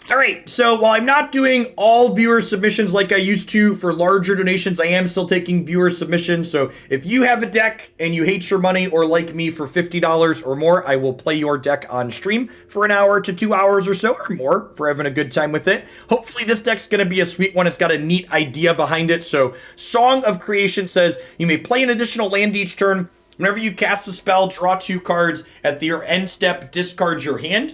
All right, so while I'm not doing all viewer submissions like I used to for larger donations, I am still taking viewer submissions. So if you have a deck and you hate your money or like me for $50 or more, I will play your deck on stream for an hour to 2 hours or so or more for having a good time with it. Hopefully this deck's going to be a sweet one. It's got a neat idea behind it. So Song of Creation says you may play an additional land each turn. Whenever you cast a spell, draw 2 cards. At your end step, discard your hand.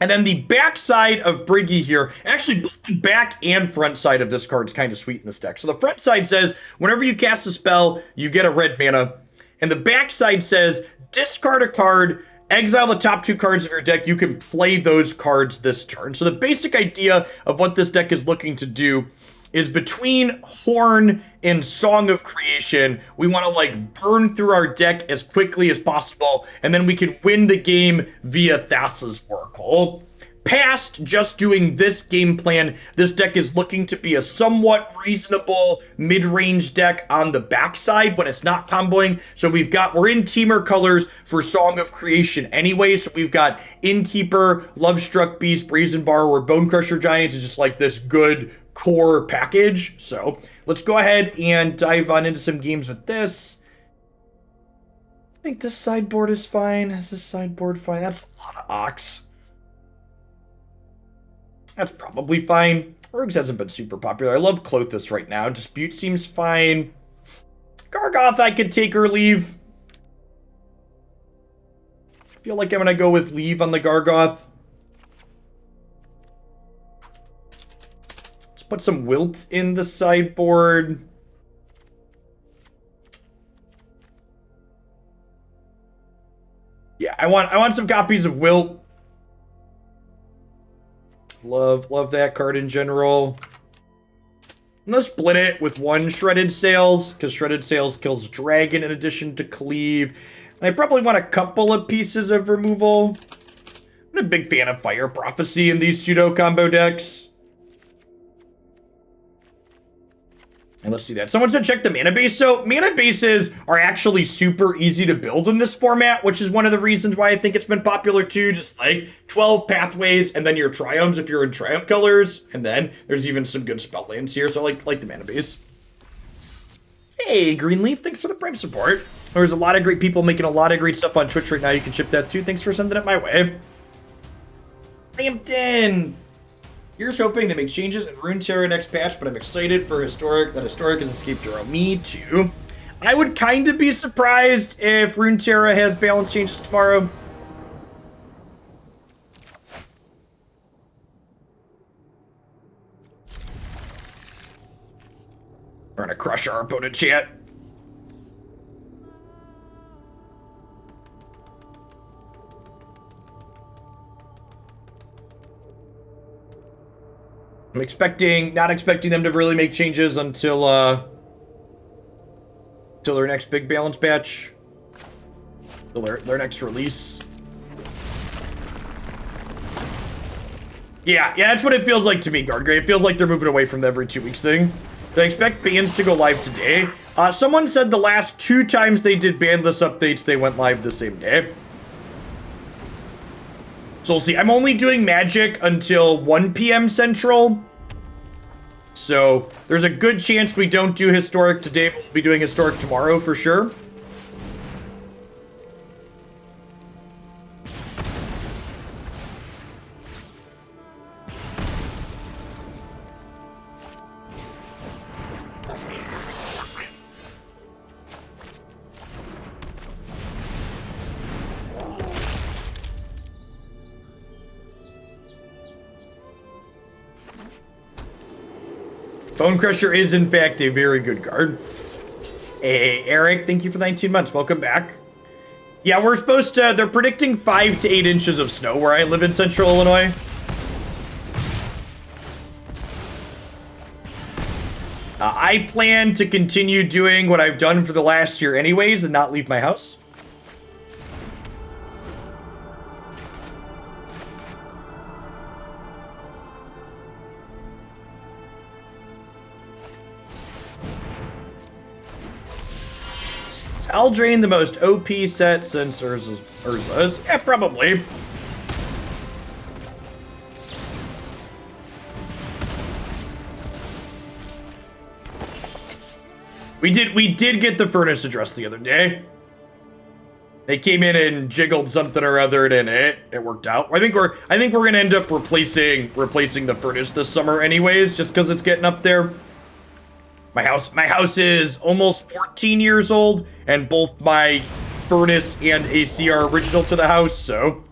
And then the back side of Birgi here, actually both the back and front side of this card is kind of sweet in this deck. So the front side says, whenever you cast a spell, you get a red mana. And the back side says, discard a card, exile the top 2 cards of your deck. You can play those cards this turn. So the basic idea of what this deck is looking to do is between Horn and Song of Creation, we want to like burn through our deck as quickly as possible, and then we can win the game via Thassa's Oracle. Past just doing this game plan, this deck is looking to be a somewhat reasonable mid-range deck on the backside when it's not comboing. So we're in Temur colors for Song of Creation anyway. So we've got Innkeeper, Lovestruck Beast, Brazen Borrower, Bonecrusher Giant is just like this good core package. So let's go ahead and dive on into some games with this. I think this sideboard is fine. Is this sideboard fine? That's a lot of Ox. That's probably fine. Rogues hasn't been super popular. I love Klothys right now. Dispute seems fine. Gargoth I could take or leave. I feel like I'm going to go with leave on the Gargoth. Let's put some Wilt in the sideboard. Yeah, I want some copies of Wilt. Love that card in general. I'm gonna split it with 1 Shredded Sails, because Shredded Sails kills Dragon in addition to Cleave. And I probably want a couple of pieces of removal. I'm a big fan of Fire Prophecy in these pseudo combo decks. And let's do that. Someone said check the mana base. So mana bases are actually super easy to build in this format, which is one of the reasons why I think it's been popular too. Just like 12 pathways and then your triomes if you're in triumph colors. And then there's even some good spell lands here. So I like the mana base. Hey, Greenleaf, thanks for the Prime support. There's a lot of great people making a lot of great stuff on Twitch right now. You can ship that too. Thanks for sending it my way. Lampton. Here's hoping they make changes in Runeterra next patch, but I'm excited for Historic, that Historic has escaped Duro. Me too. I would kind of be surprised if Runeterra has balance changes tomorrow. We're gonna crush our opponent, chat. I'm not expecting them to really make changes until their next big balance patch. Until their next release. Yeah, that's what it feels like to me, Guardgrave. It feels like they're moving away from the every 2 weeks thing. I expect bans to go live today. Someone said the last 2 times they did bandless updates, they went live the same day. So we'll see. I'm only doing Magic until 1 p.m. Central. So there's a good chance we don't do Historic today, but we'll be doing Historic tomorrow for sure. Bonecrusher is, in fact, a very good card. Hey, Eric, thank you for 19 months. Welcome back. Yeah, we're supposed to... They're predicting 5 to 8 inches of snow where I live in Central Illinois. I plan to continue doing what I've done for the last year anyways and not leave my house. Eldraine, the most OP set since Urza's. Yeah, probably. We did get the furnace addressed the other day. They came in and jiggled something or other, and it worked out. I think we're gonna end up replacing the furnace this summer, anyways, just because it's getting up there. My house is almost 14 years old, and both my furnace and AC are original to the house, so.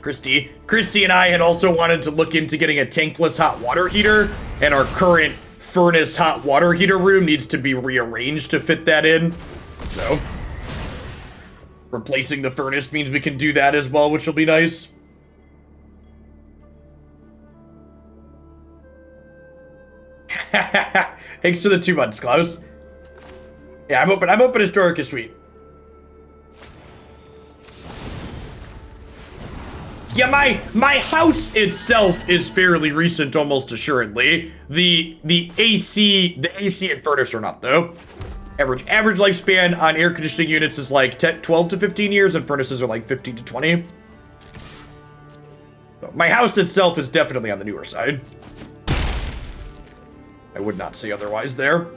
Christy and I had also wanted to look into getting a tankless hot water heater, and our current furnace hot water heater room needs to be rearranged to fit that in. So, replacing the furnace means we can do that as well, which will be nice. Thanks for the 2 months, Klaus. Yeah, I'm open Historica Suite. Yeah, my house itself is fairly recent, almost assuredly. The AC and furnace are not, though. Average lifespan on air conditioning units is like 12 to 15 years, and furnaces are like 15 to 20. So my house itself is definitely on the newer side. I would not say otherwise there.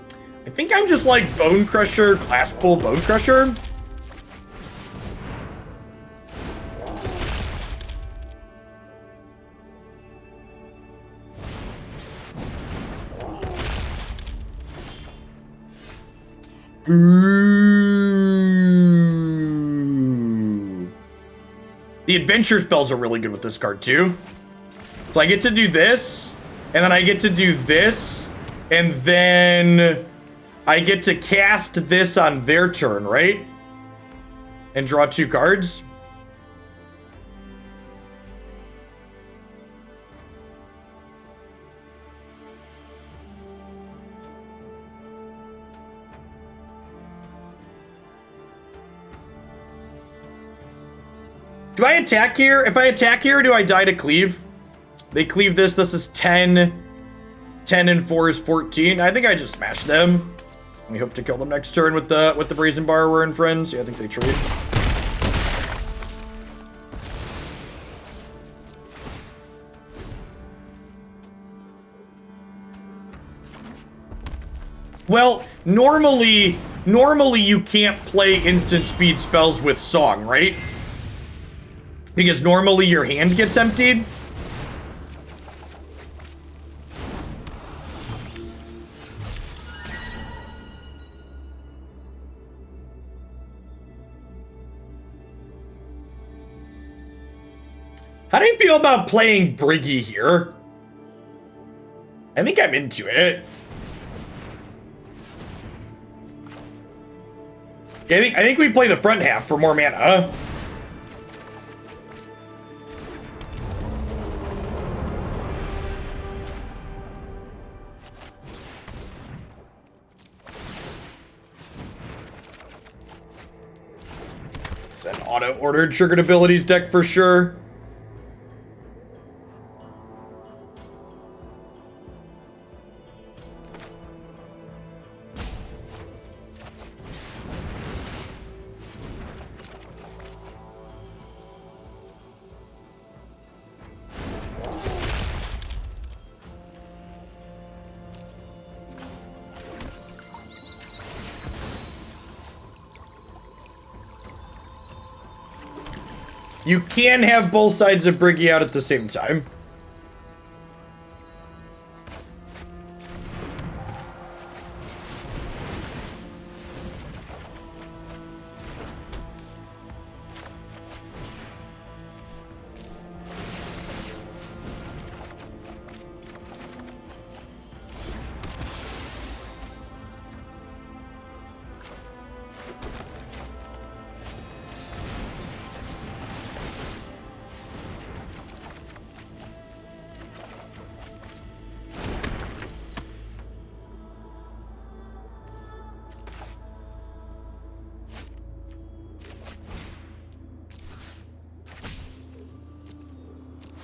I think I'm just like Bonecrusher, Glasspool Bonecrusher. Ooh. The adventure spells are really good with this card too. So I get to do this, and then I get to do this, and then I get to cast this on their turn, right? And draw 2 cards. Do I attack here? If I attack here, do I die to cleave? They cleave this. This is 10. 10 and 4 is 14. I think I just smash them. We hope to kill them next turn with the Brazen Borrower and friends. Yeah, I think they trade. Well, normally you can't play instant speed spells with song, right? Because normally your hand gets emptied. How do you feel about playing Birgi here? I think I'm into it. I think we play the front half for more mana. It's an auto-ordered triggered abilities deck for sure. You can have both sides of Birgi out at the same time.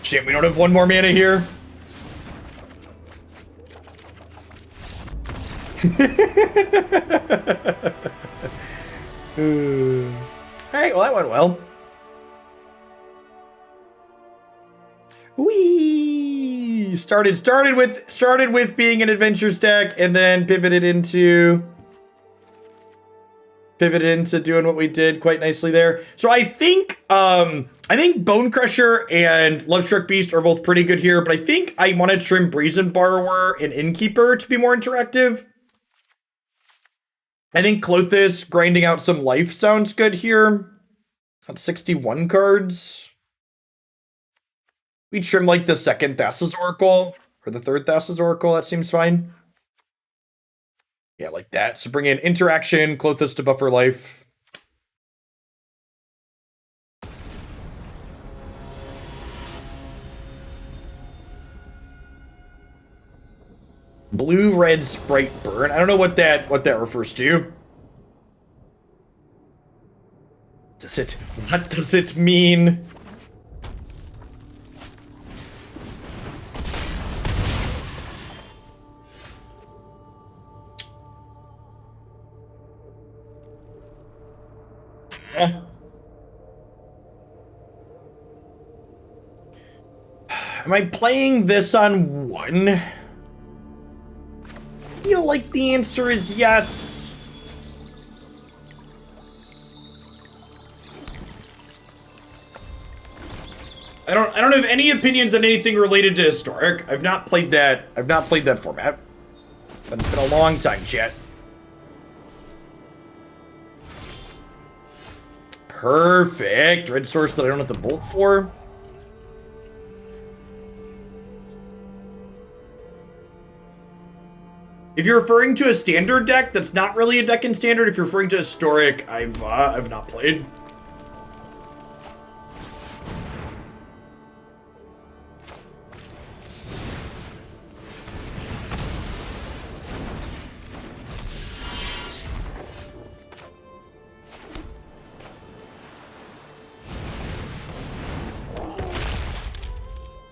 Shit, we don't have one more mana here. Alright, well that went well. Whee! Started with being an adventures deck, and then pivoted into doing what we did quite nicely there. So I think Bonecrusher and Lovestruck Beast are both pretty good here, but I think I want to trim Brazen Borrower and Innkeeper to be more interactive. I think Klothys grinding out some life sounds good here. That's 61 cards. We trim like the second Thassa's Oracle or the third Thassa's Oracle. That seems fine. Yeah, like that. So bring in interaction, Klothys to buffer life. Blue-red Sprite Burn. I don't know what that refers to. What does it mean? Am I playing this on one? I feel like the answer is yes. I don't have any opinions on anything related to Historic. I've not played that format. It's been a long time, chat. Perfect. Red source that I don't have to bolt for. If you're referring to a standard deck, that's not really a deck in standard. If you're referring to Historic, I've not played.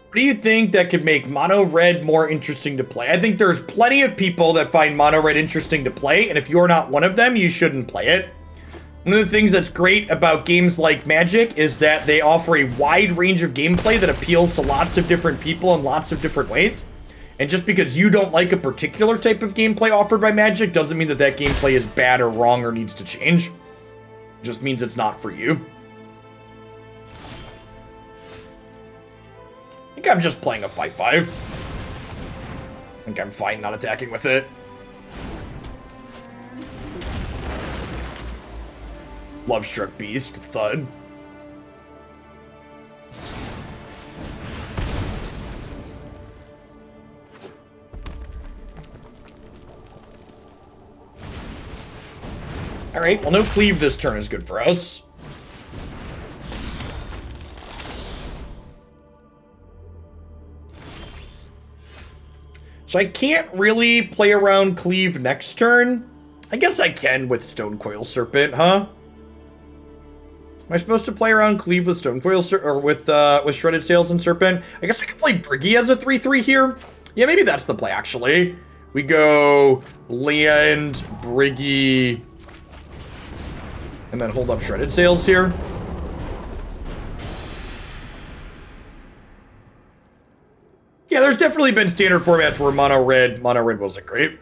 What do you think that could make mono red more interesting to play? I think there's plenty of people that find mono red interesting to play, and if you're not one of them, you shouldn't play it. One of the things that's great about games like Magic is that they offer a wide range of gameplay that appeals to lots of different people in lots of different ways. And just because you don't like a particular type of gameplay offered by Magic doesn't mean that that gameplay is bad or wrong or needs to change. It just means it's not for you. I think I'm just playing a 5/5. I think I'm fine not attacking with it. Lovestruck Beast, thud. Alright, well no cleave this turn is good for us. So I can't really play around cleave next turn. I guess I can with Stonecoil Serpent, huh? Am I supposed to play around cleave with Stonecoil Serpent or with Shredded Sails and Serpent? I guess I could play Birgi as a 3/3 here. Yeah, maybe that's the play actually. We go land, Birgi, and then hold up Shredded Sails here. Yeah, there's definitely been standard formats where mono red wasn't great.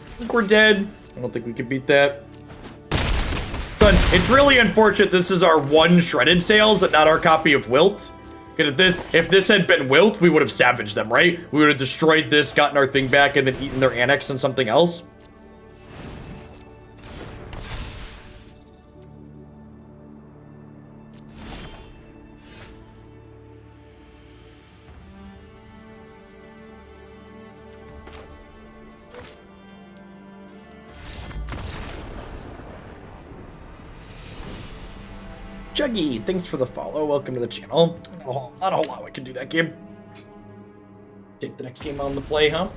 I think we're dead. I don't think we can beat that. Son, it's really unfortunate this is our one Shredded Sails and not our copy of Wilt. Because if this had been Wilt, we would have savaged them, right? We would have destroyed this, gotten our thing back, and then eaten their annex and something else. Juggy, thanks for the follow. Welcome to the channel. Not a whole lot I can do that game. Take the next game on the play, huh?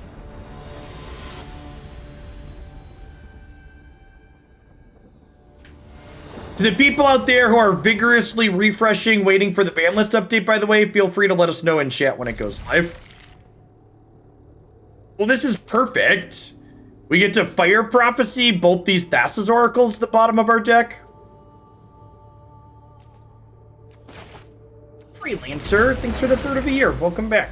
To the people out there who are vigorously refreshing, waiting for the ban list update, by the way, feel free to let us know in chat when it goes live. Well, this is perfect. We get to Fire Prophecy both these Thassa's Oracles at the bottom of our deck. Freelancer, thanks for the third of a year. Welcome back.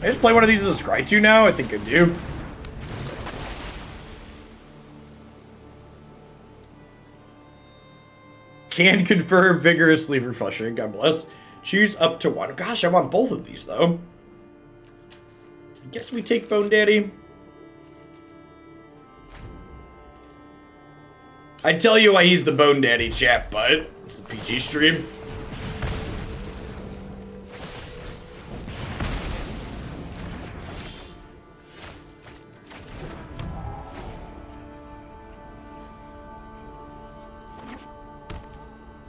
I just play one of these as a Scry 2 now? I think I do. Can confirm vigorously refreshing. God bless. Choose up to one. Gosh, I want both of these, though. I guess we take Bone Daddy. I'd tell you why he's the Bone Daddy, chat, but it's a PG stream.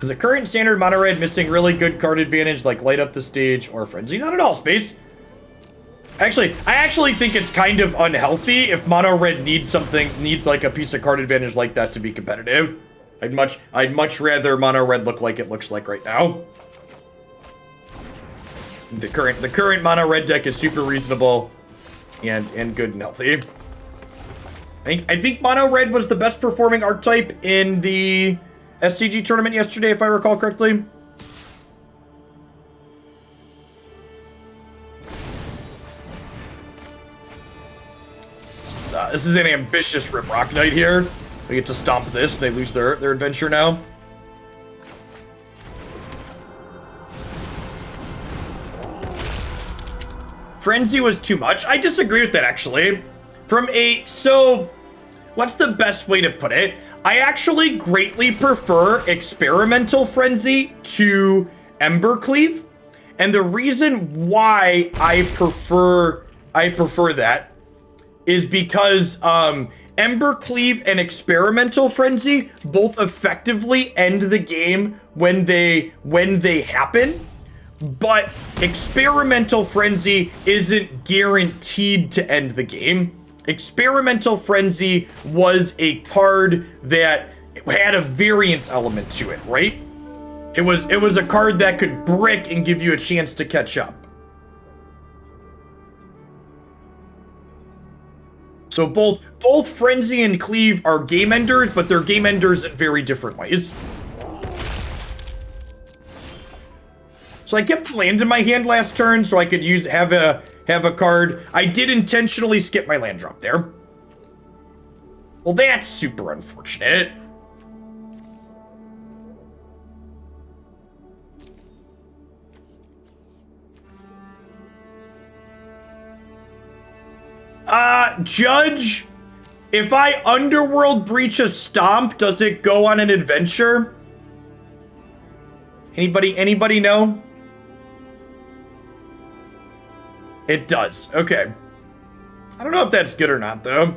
Is the current standard mono red missing really good card advantage like Light Up the Stage or Frenzy? Not at all, Space. Actually, I actually think it's kind of unhealthy if mono red needs like a piece of card advantage like that to be competitive. I'd much rather mono red look like it looks like right now. The current mono red deck is super reasonable and good and healthy. I think mono red was the best performing archetype in the SCG tournament yesterday, if I recall correctly. This is an ambitious Rimrock Knight here. They get to stomp this. They lose their adventure now. Frenzy was too much. I disagree with that, actually. So, what's the best way to put it? I actually greatly prefer Experimental Frenzy to Embercleave. And the reason why I prefer that is because Embercleave and Experimental Frenzy both effectively end the game when they happen, but Experimental Frenzy isn't guaranteed to end the game. Experimental Frenzy was a card that had a variance element to it, right? It was a card that could brick and give you a chance to catch up. So both Frenzy and Cleave are game enders, but they're game enders in very different ways. So I kept the land in my hand last turn so I could have a card. I did intentionally skip my land drop there. Well, that's super unfortunate. Judge, if I Underworld Breach a Stomp, does it go on an adventure? Anybody know? It does. Okay. I don't know if that's good or not, though.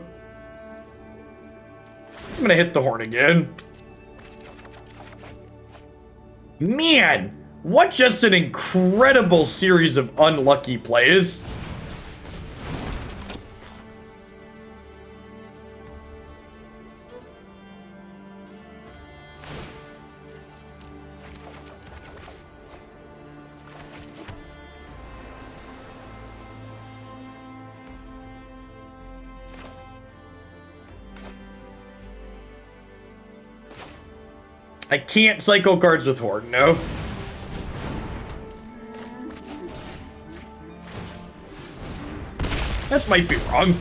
I'm gonna hit the horn again. Man, what just an incredible series of unlucky plays. I can't cycle cards with Horde, no. This might be wrong.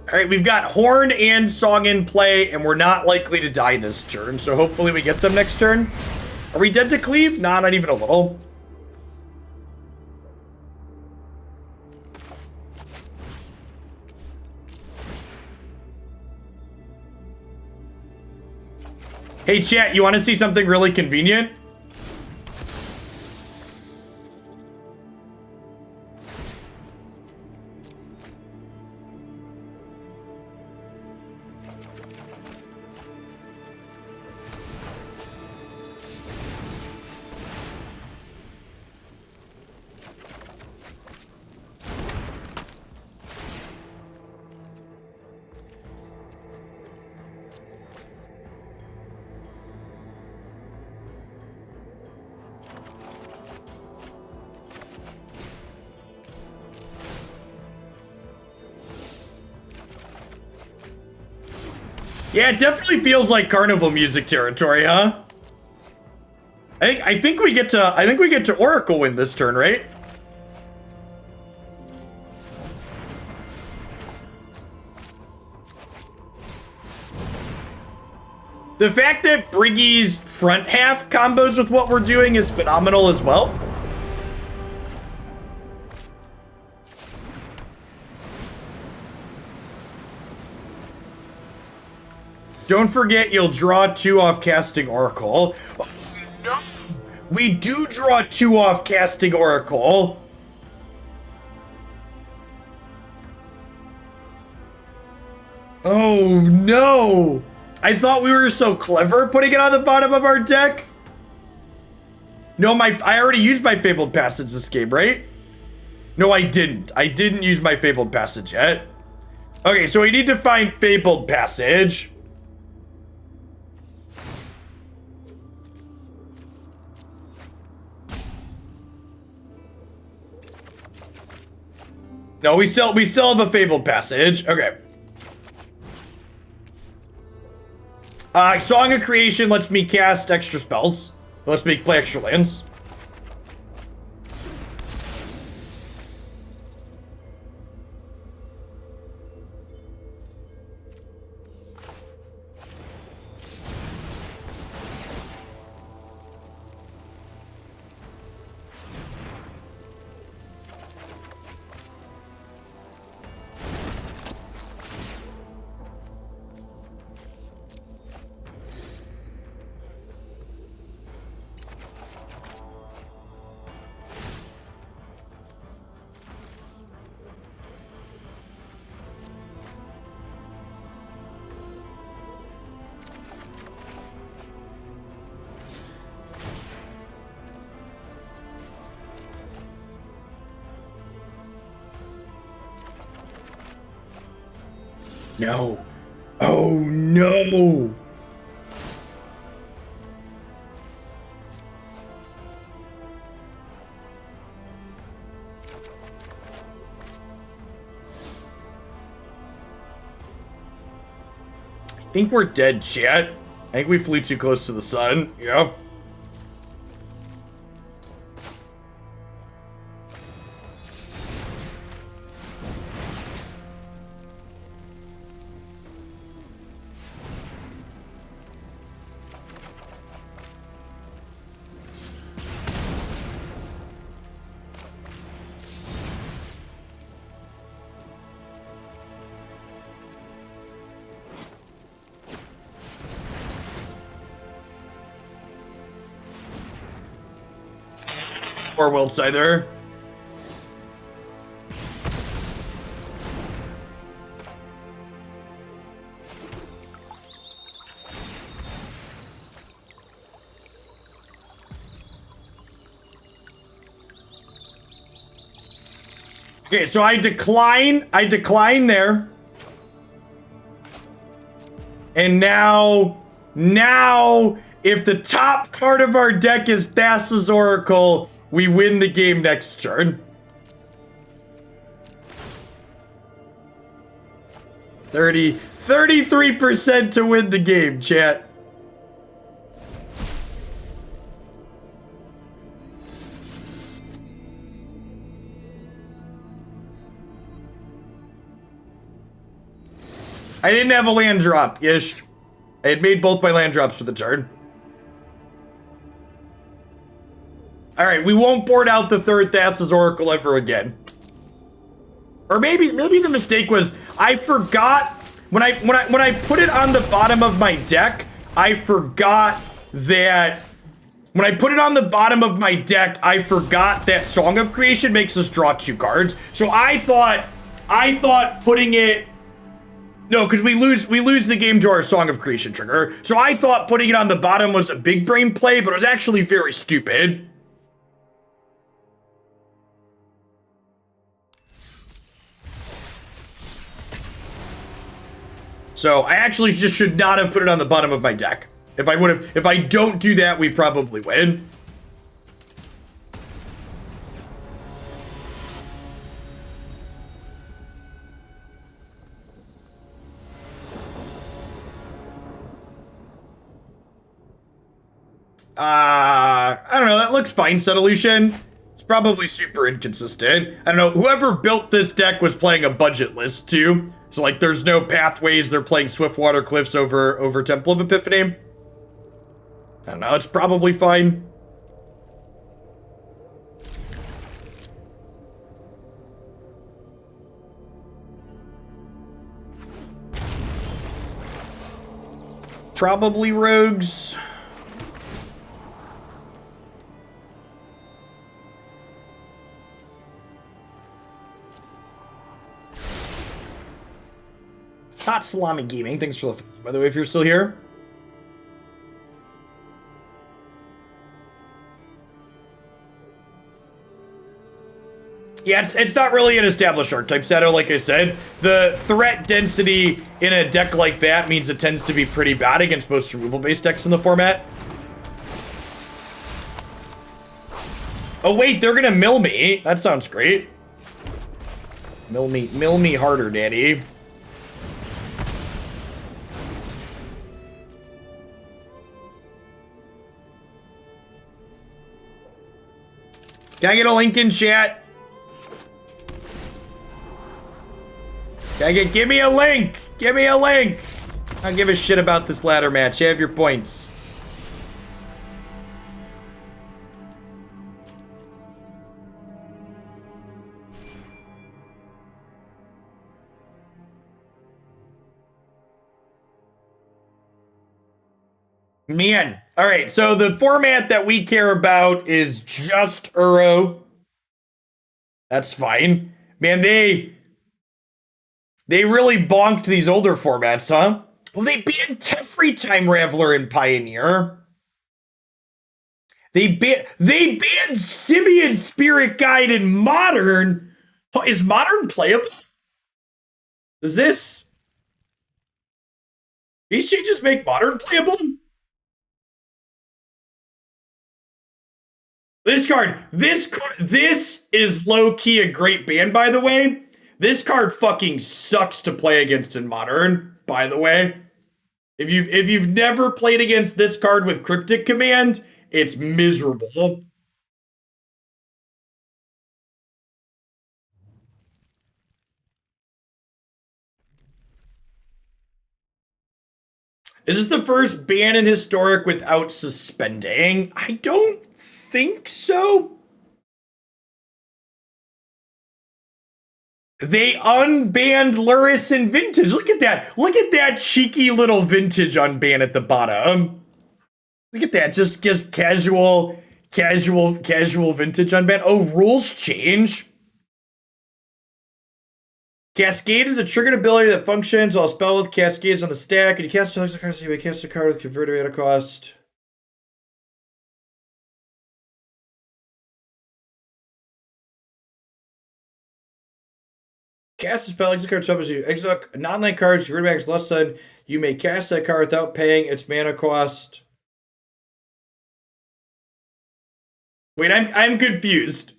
All right, we've got Horn and Song in play, and we're not likely to die this turn, so hopefully we get them next turn. Are we dead to Cleave? Nah, not even a little. Hey, chat, you want to see something really convenient? Yeah, it definitely feels like carnival music territory, huh? I think we get to Oracle win this turn, right? The fact that Birgi's front half combos with what we're doing is phenomenal as well. Don't forget, you'll draw 2 off casting Oracle. Oh, no! We do draw 2 off casting Oracle. Oh, no! I thought we were so clever putting it on the bottom of our deck. No, I already used my Fabled Passage this game, right? No, I didn't. I didn't use my Fabled Passage yet. Okay, so we need to find Fabled Passage. No, we still have a Fabled Passage. Okay. Song of Creation lets me cast extra spells. Lets me play extra lands. No. Oh, no. I think we're dead, chat. I think we flew too close to the sun. Yeah. Or Wilt's either. Okay, so I decline there. And now, if the top card of our deck is Thassa's Oracle, we win the game next turn. 33% to win the game, chat. I didn't have a land drop-ish. I had made both my land drops for the turn. Alright, we won't board out the third Thassa's Oracle ever again. Or maybe the mistake was I forgot when I put it on the bottom of my deck, I forgot that when I put it on the bottom of my deck, I forgot that Song of Creation makes us draw 2 cards. So I thought putting it, no, because we lose the game to our Song of Creation trigger. So I thought putting it on the bottom was a big brain play, but it was actually very stupid. So I actually just should not have put it on the bottom of my deck. If I don't do that, we probably win. I don't know, that looks fine, Subtolution. It's probably super inconsistent. I don't know, whoever built this deck was playing a budget list too. So like there's no pathways, they're playing Swiftwater Cliffs over Temple of Epiphany. I don't know, it's probably fine. Probably rogues. Hot Salami Gaming, thanks for the follow, by the way, if you're still here. Yeah, it's not really an established archetype, Sato, like I said. The threat density in a deck like that means it tends to be pretty bad against most removal-based decks in the format. Oh wait, they're gonna mill me. That sounds great. Mill me harder, daddy. Can I get a link in chat? Give me a link! Give me a link! I don't give a shit about this ladder match. You have your points. Man. Alright, so the format that we care about is just Uro. That's fine. Man, they really bonked these older formats, huh? Well, they banned Teferi Time Raveler in Pioneer. They banned Simian Spirit Guide in Modern. Is Modern playable? Is this? These changes make Modern playable? This is low-key a great ban, by the way. This card fucking sucks to play against in Modern, by the way. If you've never played against this card with Cryptic Command, it's miserable. Is this the first ban in Historic without suspending? I don't think so. They unbanned Luris and Vintage. Look at that. Look at that cheeky little Vintage unban at the bottom. Look at that. Just casual Vintage unban. Oh, rules change. Cascade is a triggered ability that functions while a spell with Cascade is on the stack. And you cast a card, so you may cast a card with converted mana cost. Cast a spell, exit card summons you. Exile non-land cards, your max less than. You may cast that card without paying its mana cost. Wait, I'm confused.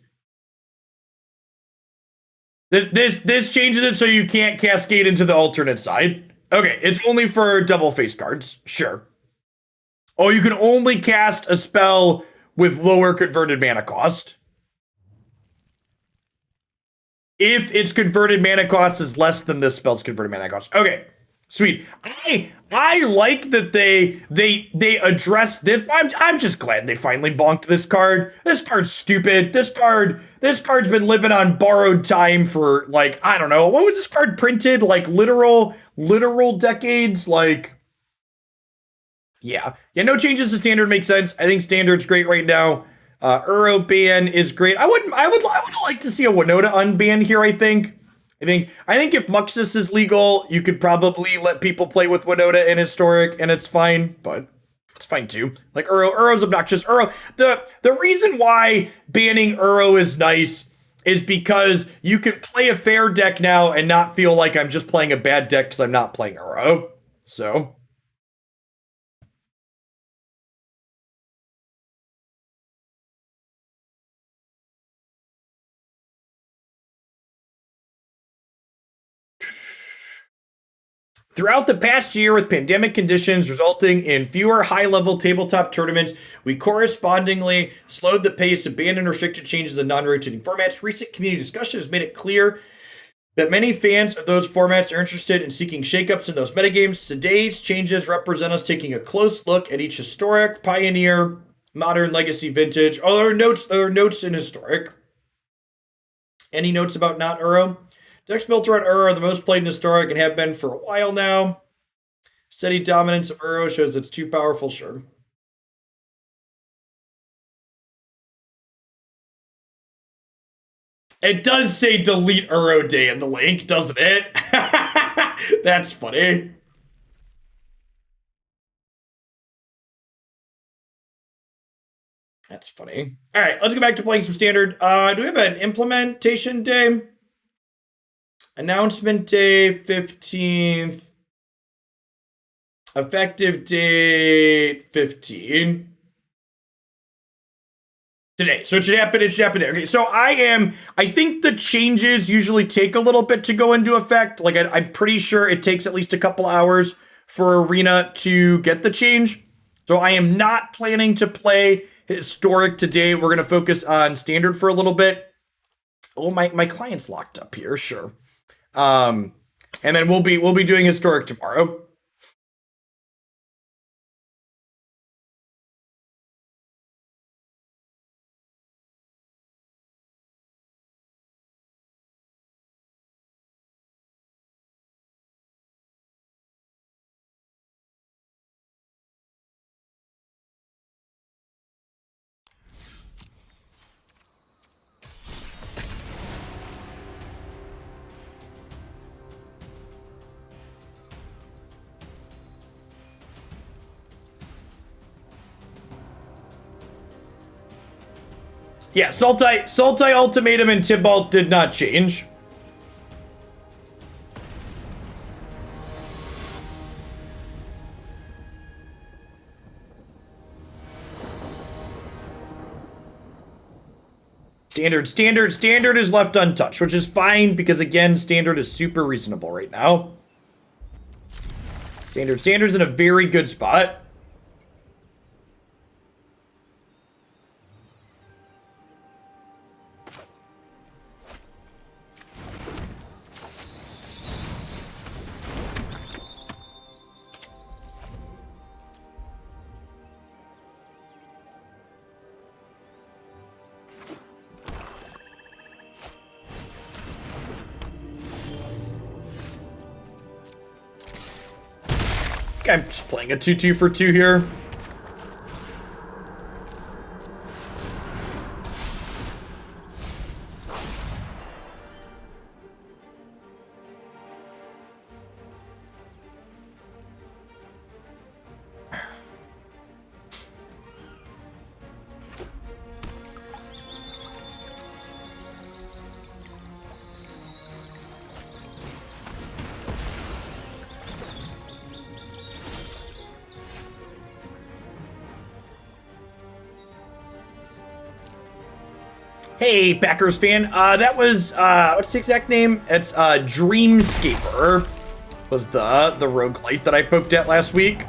This changes it so you can't cascade into the alternate side. Okay, it's only for double face cards. Sure. Oh, you can only cast a spell with lower converted mana cost. If its converted mana cost is less than this spell's converted mana cost. Okay, sweet. I like that they address this. I'm just glad they finally bonked this card. This card's stupid. This card's been living on borrowed time for, like, I don't know. What was this card printed? Like literal decades? Like, Yeah. Yeah, no changes to standard makes sense. I think standard's great right now. Uro ban is great. I would like to see a Winota unban here, I think. I think if Muxus is legal, you could probably let people play with Winota in Historic, and it's fine, but it's fine too. Like Uro's obnoxious. The reason why banning Uro is nice is because you can play a fair deck now and not feel like I'm just playing a bad deck because I'm not playing Uro. So throughout the past year, with pandemic conditions resulting in fewer high-level tabletop tournaments, we correspondingly slowed the pace, abandoned restricted changes in non-rotating formats. Recent community discussion has made it clear that many fans of those formats are interested in seeking shakeups in those metagames. Today's changes represent us taking a close look at each historic, pioneer, modern, legacy, vintage. Oh, there are notes in historic. Any notes about not Uro? Decks built around Uro are the most played in Historic and have been for a while now. Steady dominance of Uro shows it's too powerful, sure. It does say delete Uro Day in the link, doesn't it? That's funny. That's funny. All right, let's go back to playing some standard. Do we have an implementation day? Announcement day, 15th. Effective date, 15. Today. So it should happen today. Okay, so I think the changes usually take a little bit to go into effect. Like, I'm pretty sure it takes at least a couple hours for Arena to get the change. So I am not planning to play Historic today. We're going to focus on Standard for a little bit. Oh, my client's locked up here, sure. And then we'll be doing Historic tomorrow. Yeah, Sultai Ultimatum and Tibalt did not change. Standard is left untouched, which is fine because, again, Standard is super reasonable right now. Standard's in a very good spot. I'm just playing a 2-2 for 2 here. Hey, Packers fan. That was, what's the exact name? It's, Dreamscaper was the roguelite that I poked at last week.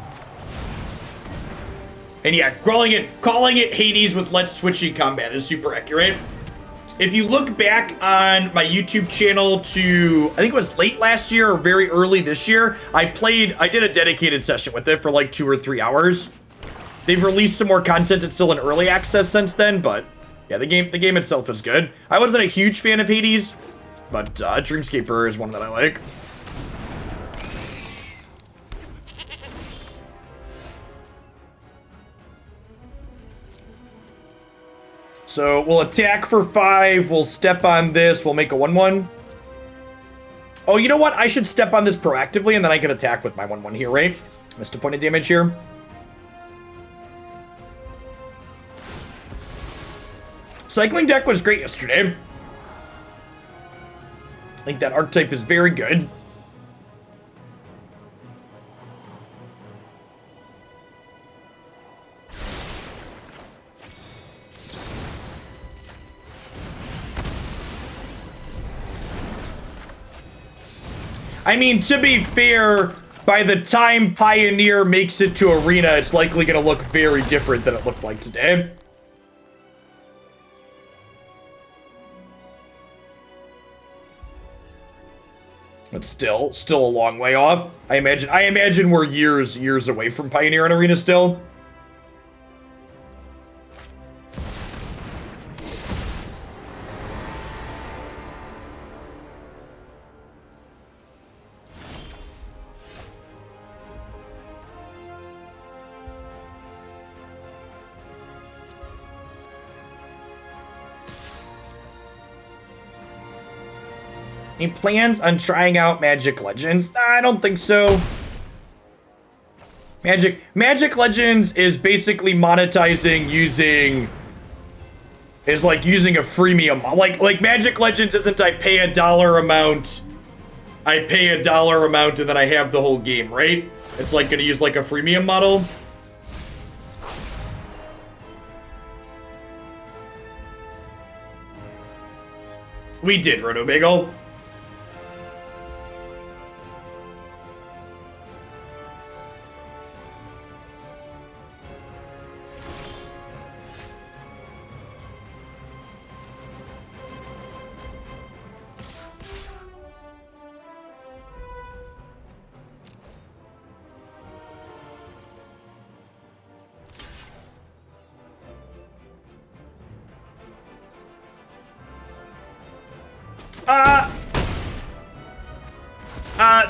And yeah, calling it Hades with less twitchy combat is super accurate. If you look back on my YouTube channel to, I think it was late last year or very early this year, I did a dedicated session with it for like 2 or 3 hours. They've released some more content. It's still in early access since then, but yeah, the game itself is good. I wasn't a huge fan of Hades, but Dreamscaper is one that I like. So we'll attack for 5. We'll step on this. We'll make a 1/1. Oh, you know what? I should step on this proactively, and then I can attack with my 1/1 here, right? Missed a point of damage here. Cycling deck was great yesterday. I think that archetype is very good. I mean, to be fair, by the time Pioneer makes it to Arena, it's likely going to look very different than it looked like today. But still a long way off. I imagine we're years away from Pioneer and Arena still. Any plans on trying out Magic Legends? I don't think so. Magic Legends is basically monetizing using a freemium. Like Magic Legends isn't I pay a dollar amount and then I have the whole game, right? It's like gonna use like a freemium model. We did, Roto Bagel.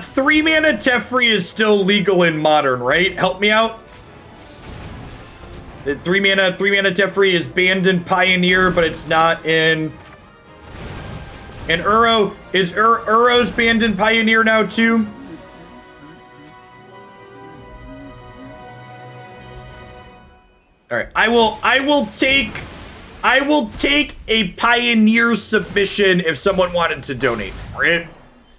Three mana Teferi is still legal in Modern, right? Help me out. The three mana Teferi is banned in Pioneer, but it's not in. And Uro's banned in Pioneer now too? All right, I will take a Pioneer submission if someone wanted to donate for it.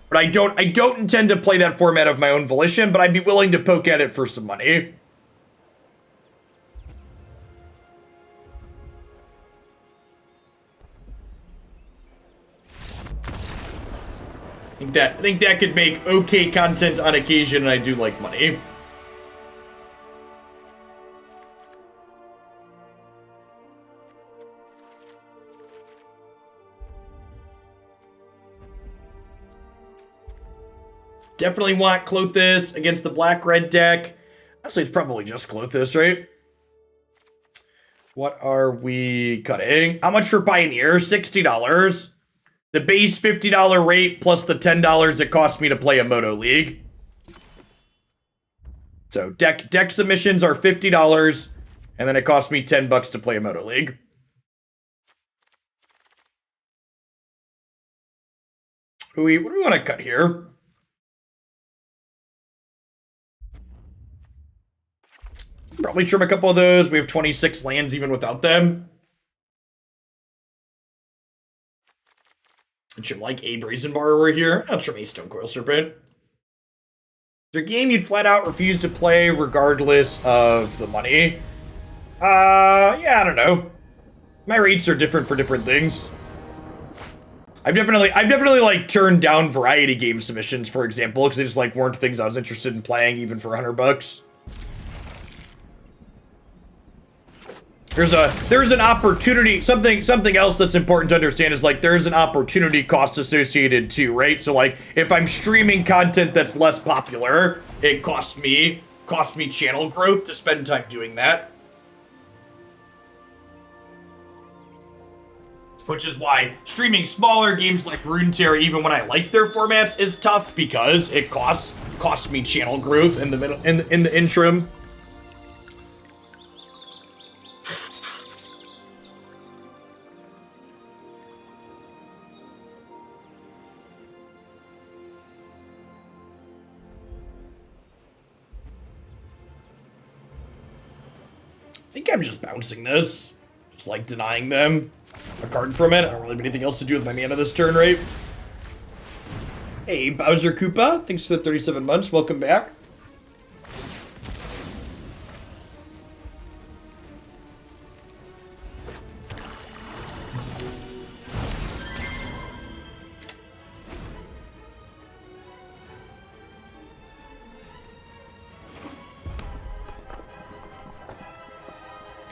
But I don't intend to play that format of my own volition, but I'd be willing to poke at it for some money. I think that could make okay content on occasion, and I do like money. Definitely want Klothys against the black-red deck. Actually, it's probably just Klothys, right? What are we cutting? How much for Pioneer? $60. The base $50 rate plus the $10 it cost me to play a Moto League. So deck submissions are $50, and then it cost me $10 to play a Moto League. What do we want to cut here? Probably trim a couple of those. We have 26 lands even without them. I should like a Brazen Borrower here. I'll trim a Stonecoil Serpent. Is there a game you'd flat out refuse to play regardless of the money? Yeah, I don't know. My rates are different for different things. I've definitely like turned down variety game submissions, for example, because they just like weren't things I was interested in playing even for $100. There's an opportunity, something else that's important to understand is like there's an opportunity cost associated too, right? So like if I'm streaming content that's less popular, it costs me channel growth to spend time doing that. Which is why streaming smaller games like Runeterra, even when I like their formats, is tough because it costs me channel growth in the middle in the interim. think I'm just bouncing this. Just like denying them a card from it. I don't really have anything else to do with my mana this turn, right? Hey, Bowser Koopa, thanks for the 37 months. Welcome back.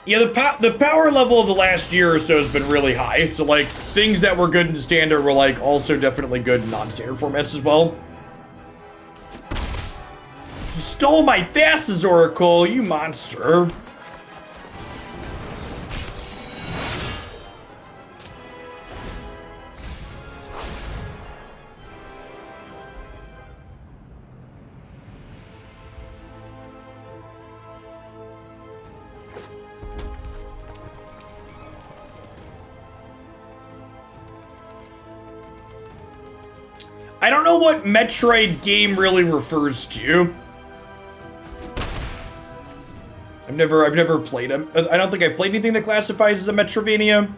Yeah, the power level of the last year or so has been really high. So, like, things that were good in standard were, like, also definitely good in non-standard formats as well. You stole my Thassa's Oracle, you monster. I don't know what Metroid game really refers to. I've never played them. I don't think I've played anything that classifies as a Metrovania.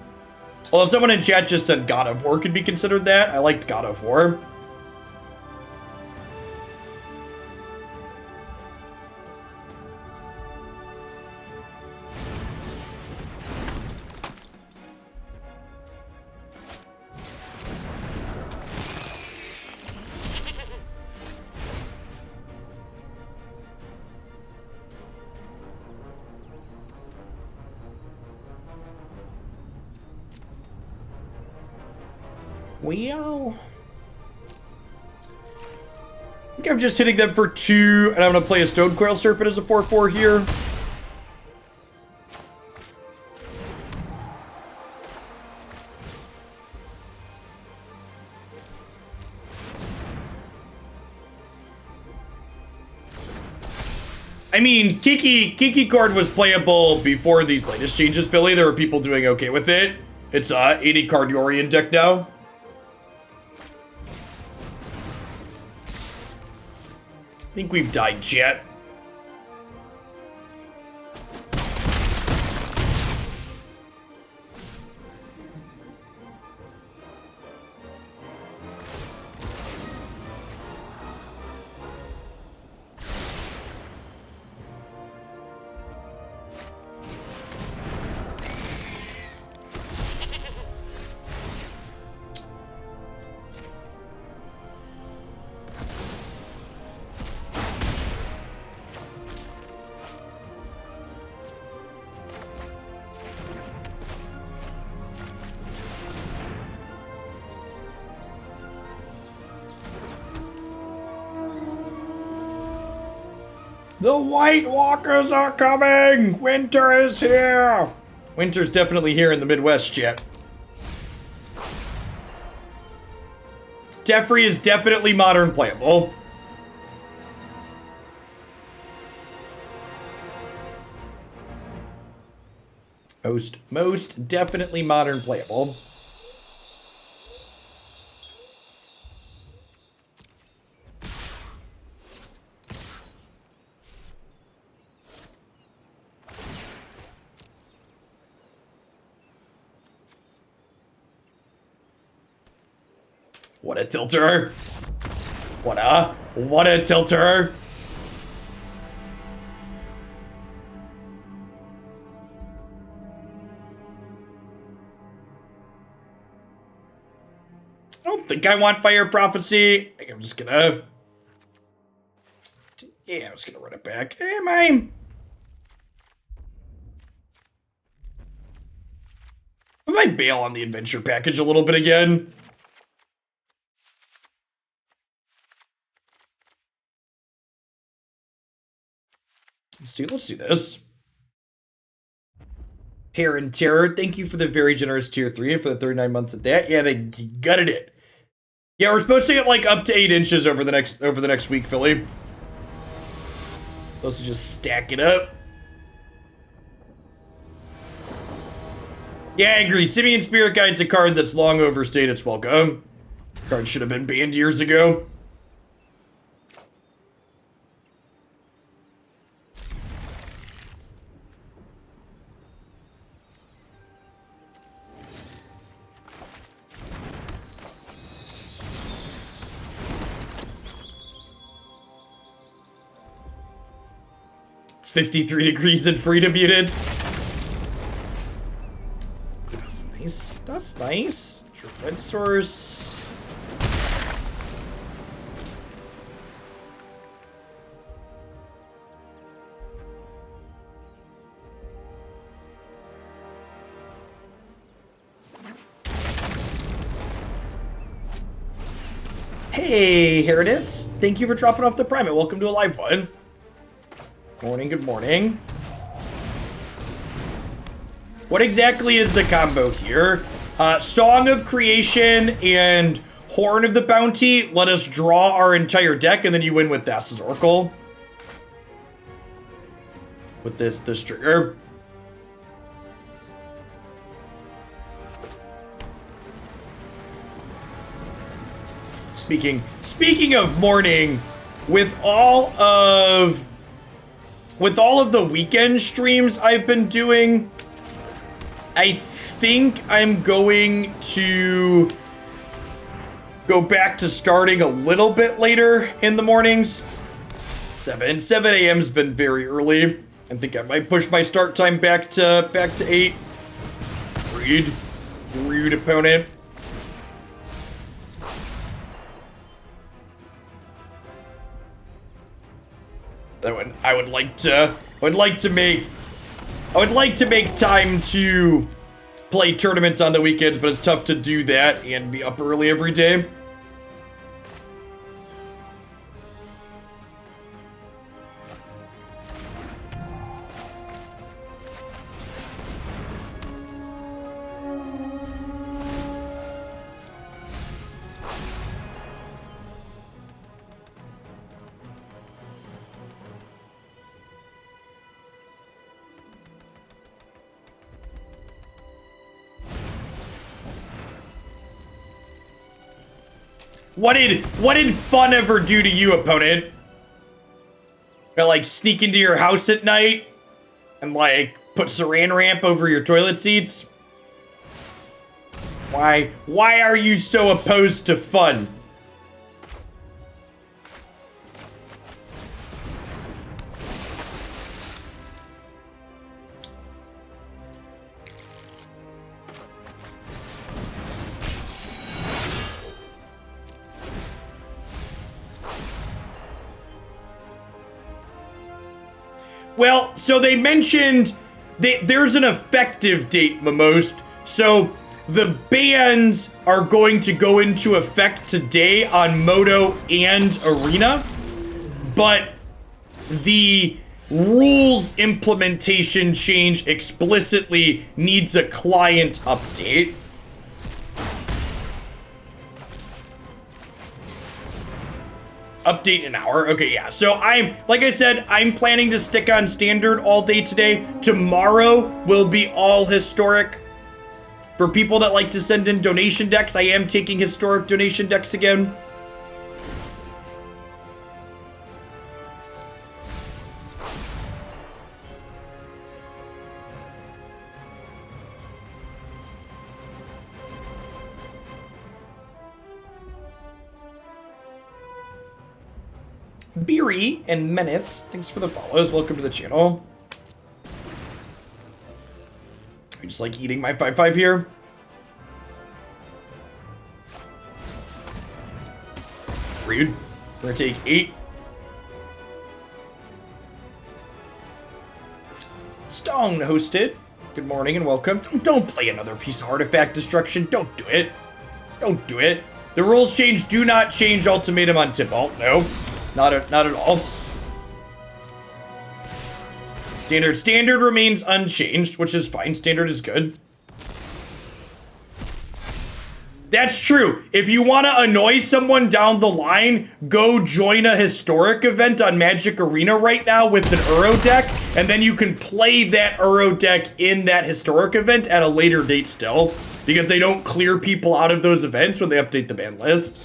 Although someone in chat just said God of War could be considered that. I liked God of War. Well, I think I'm just hitting them for 2, and I'm going to play a Stonecoil Serpent as a 4/4 here. I mean, Kiki card was playable before these latest changes, Billy. There were people doing okay with it. It's 80 card Yorion deck now. I think we've died, chat. The White Walkers are coming! Winter is here! Winter's definitely here in the Midwest, chat. Teferi is definitely modern playable. Most definitely modern playable. What a tilter. What a tilter. I don't think I want Fire Prophecy. I think I'm just gonna... Yeah, I'm just gonna run it back. Am I? If I bail on the adventure package a little bit again... Let's do this. Terror, thank you for the very generous tier 3 and for the 39 months of that. Yeah, they gutted it. Yeah, we're supposed to get like up to 8 inches over the next week, Philly. Supposed to just stack it up. Yeah, I agree. Simeon Spirit Guide's a card that's long overstayed its welcome. Card should have been banned years ago. It's 53 degrees in Freedom units. That's nice. That's nice. Red source. Hey, here it is. Thank you for dropping off the Primate. Welcome to a live one. Morning, good morning. What exactly is the combo here? Song of Creation and Horn of the Bounty let us draw our entire deck, and then you win with Thassa's Oracle. With this trigger. Speaking of morning, with all of the weekend streams I've been doing, I think I'm going to go back to starting a little bit later in the mornings. 7 a.m.'s been very early. I think I might push my start time back to 8. Rude opponent. I would like to make time to play tournaments on the weekends, but it's tough to do that and be up early every day. What did fun ever do to you, opponent? Like sneak into your house at night and like put saran wrap over your toilet seats? Why are you so opposed to fun? Well, so they mentioned there's an effective date, Most. So the bans are going to go into effect today on Moto and Arena, but the rules implementation change explicitly needs a client update. Update an hour. Okay, yeah. So like I said, I'm planning to stick on standard all day today. Tomorrow will be all historic. For people that like to send in donation decks, I am taking historic donation decks again. Birgi and Menace, thanks for the follows. Welcome to the channel. I just like eating my 5/5 here. Rude. We're gonna take 8. Stone hosted. Good morning and welcome. Don't play another piece of artifact destruction. Don't do it. Don't do it. The rules change. Do not change ultimatum on Tibalt. No. Not at all. Standard remains unchanged, which is fine. Standard is good. That's true. If you want to annoy someone down the line, go join a historic event on Magic Arena right now with an Uro deck, and then you can play that Uro deck in that historic event at a later date still, because they don't clear people out of those events when they update the ban list.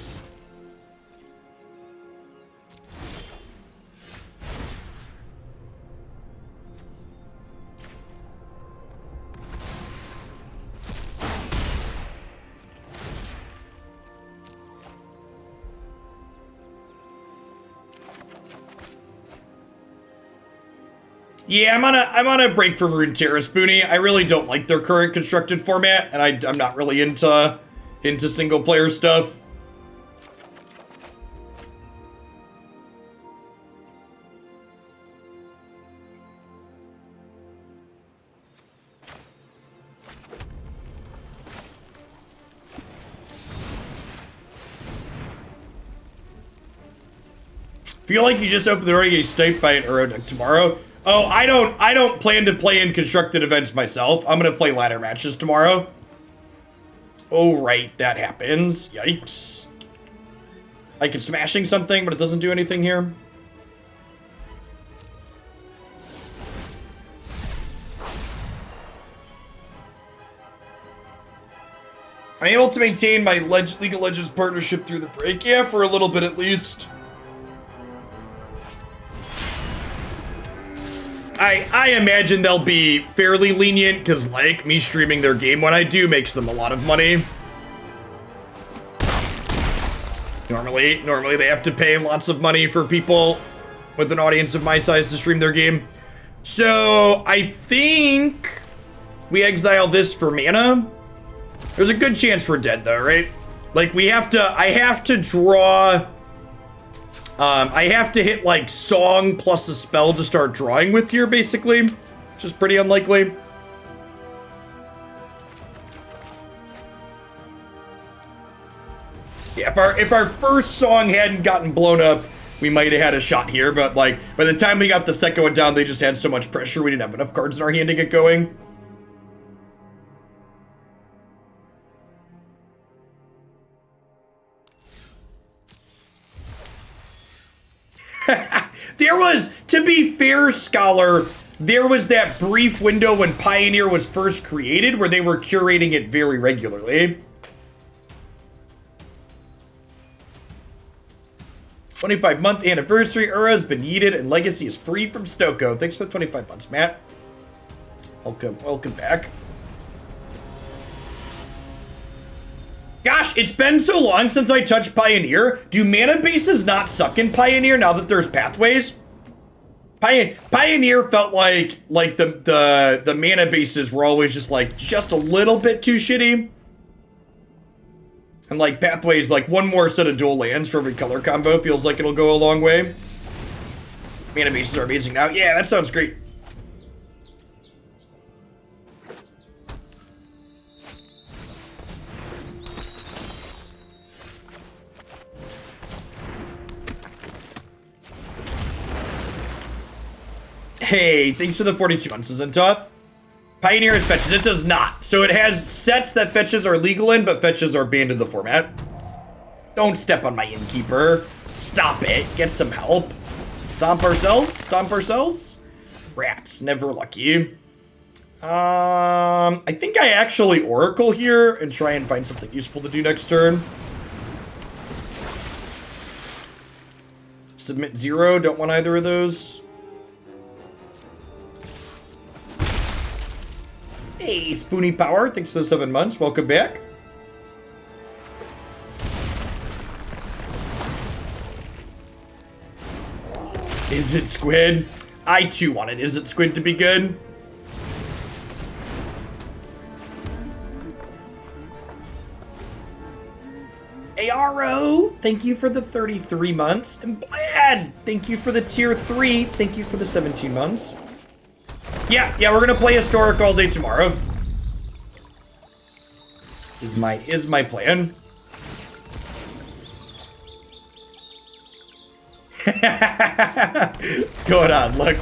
Yeah, I'm on a break from Runeterra, Spoonie. I really don't like their current constructed format, and I'm not really into single player stuff. Feel like you just opened the door and get sniped by an Uro deck tomorrow. Oh, I don't plan to play in constructed events myself. I'm gonna play ladder matches tomorrow. Oh right, that happens. Yikes. I can smashing something, but it doesn't do anything here. I'm able to maintain my League of Legends partnership through the break, yeah, for a little bit at least. I imagine they'll be fairly lenient, because, like, me streaming their game when I do makes them a lot of money. Normally they have to pay lots of money for people with an audience of my size to stream their game. So, I think we exile this for mana. There's a good chance we're dead, though, right? Like, I have to draw... I have to hit, like, Song plus a spell to start drawing with here, basically. Which is pretty unlikely. Yeah, if our first Song hadn't gotten blown up, we might have had a shot here. But, like, by the time we got the second one down, they just had so much pressure, we didn't have enough cards in our hand to get going. There was, to be fair, Scholar, there was that brief window when Pioneer was first created where they were curating it very regularly. 25-month anniversary era has been yeeted and Legacy is free from Stoko. Thanks for the 25 months, Matt. Welcome back. Gosh, it's been so long since I touched Pioneer. Do mana bases not suck in Pioneer now that there's pathways? Pioneer felt like the mana bases were always just a little bit too shitty. And like pathways, like one more set of dual lands for every color combo feels like it'll go a long way. Mana bases are amazing now. Yeah, that sounds great. Hey, thanks for the 42 months, Zentoth. Pioneer has fetches. It does not. So it has sets that fetches are legal in, but fetches are banned in the format. Don't step on my Innkeeper. Stop it. Get some help. Stomp ourselves. Stomp ourselves. Rats. Never lucky. I think I actually Oracle here and try and find something useful to do next turn. Submit 0. Don't want either of those. Hey, Spoonie Power, thanks for the 7 months. Welcome back. Is it Squid? I too wanted Is it Squid to be good. Aro, thank you for the 33 months. And Blad, thank you for the tier 3. Thank you for the 17 months. Yeah, we're gonna play Historic all day tomorrow. Is my plan. What's going on? Look.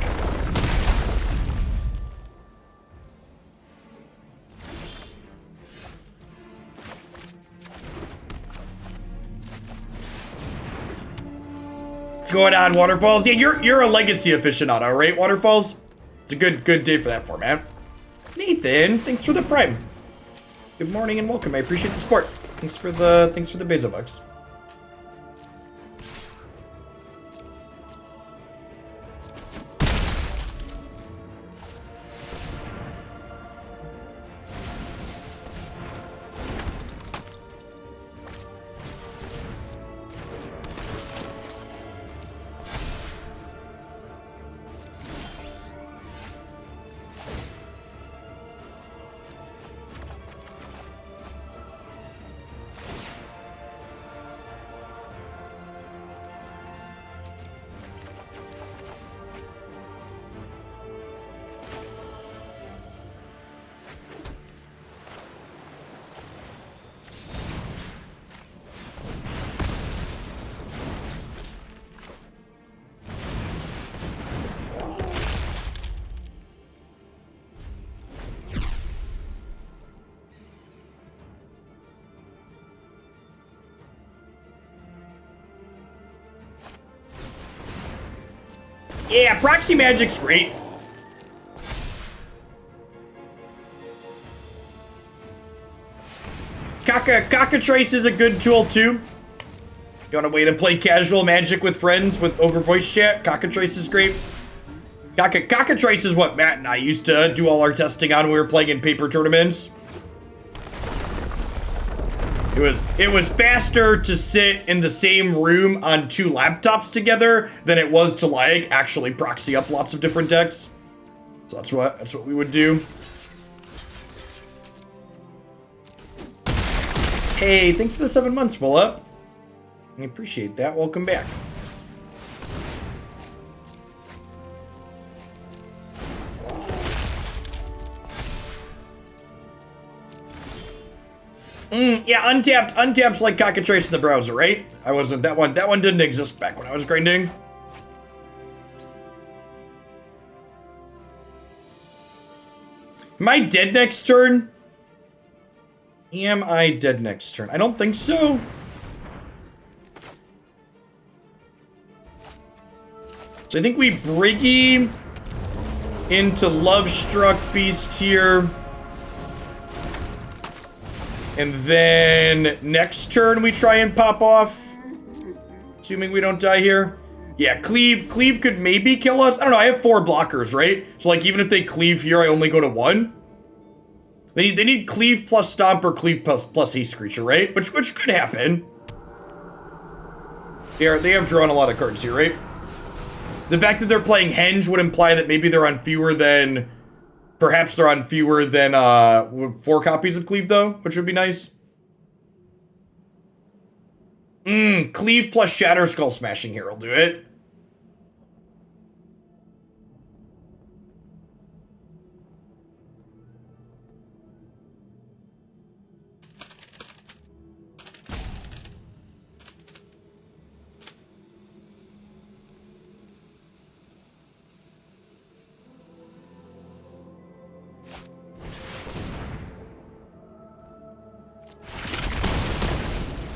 What's going on, Waterfalls? Yeah, you're a Legacy aficionado, right, Waterfalls? It's a good day for that format. Nathan, thanks for the Prime. Good morning and welcome. I appreciate the support. Thanks for the Bezo bucks. Yeah, proxy magic's great. Cockatrice is a good tool too. You want a way to play casual Magic with friends with over voice chat? Cockatrice is great. Cockatrice is what Matt and I used to do all our testing on when we were playing in paper tournaments. It was faster to sit in the same room on 2 laptops together than it was to like actually proxy up lots of different decks. So that's what we would do. Hey, thanks for the 7 months, Willa. I appreciate that. Welcome back. Yeah, untapped's like Cockatrice in the browser, right? I wasn't that one didn't exist back when I was grinding. Am I dead next turn? Am I dead next turn? I don't think so. So I think we Birgi into Lovestruck Beast here. And then next turn we try and pop off. Assuming we don't die here. Yeah, cleave could maybe kill us. I don't know, I have 4 blockers, right? So like even if they cleave here, I only go to 1. They need cleave plus stomp or cleave plus haste creature, right? Which could happen. They have drawn a lot of cards here, right? The fact that they're playing Henge would imply that maybe they're on fewer than... Perhaps they're on fewer than 4 copies of Cleave, though, which would be nice. Cleave plus Shatterskull Smashing here will do it.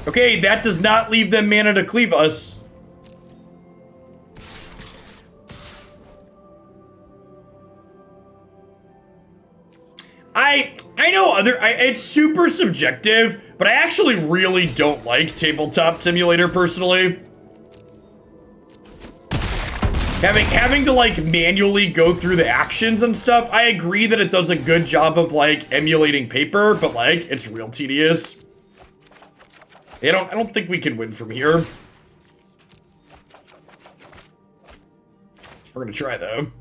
Okay, that does not leave them mana to cleave us. I know it's super subjective, but I actually really don't like Tabletop Simulator personally. Having to like manually go through the actions and stuff, I agree that it does a good job of like emulating paper, but like it's real tedious. I don't think we can win from here. We're gonna try though.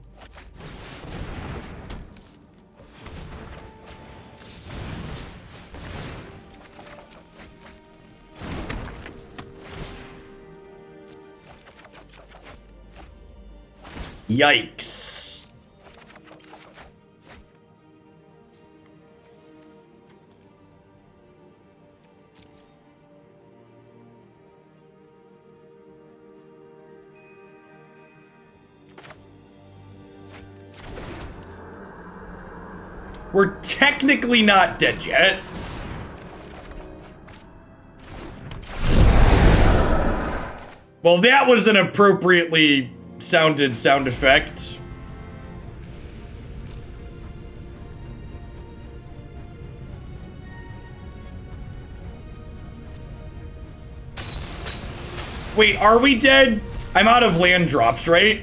Yikes. We're technically not dead yet. Well, that was an appropriately sounded sound effect. Wait, are we dead? I'm out of land drops, right?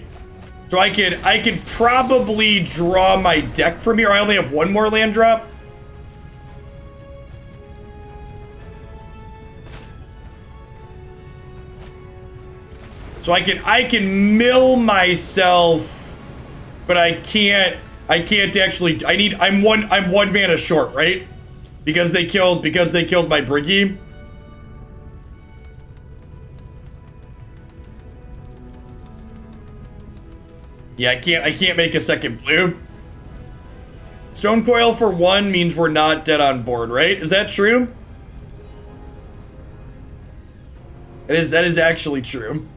So I could probably draw my deck from here. I only have 1 more land drop. So I can mill myself, but I can't actually. I'm one mana short, right? Because they killed my Birgi. Yeah, I can't make a second blue. Stonecoil for 1 means we're not dead on board, right? Is that true? That is actually true.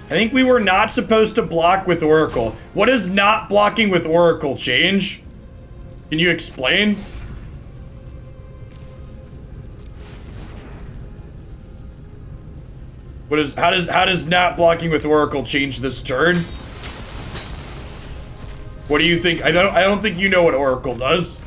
I think we were not supposed to block with Oracle. What does not blocking with Oracle change? Can you explain? How does not blocking with Oracle change this turn? What do you think? I don't think you know what Oracle does.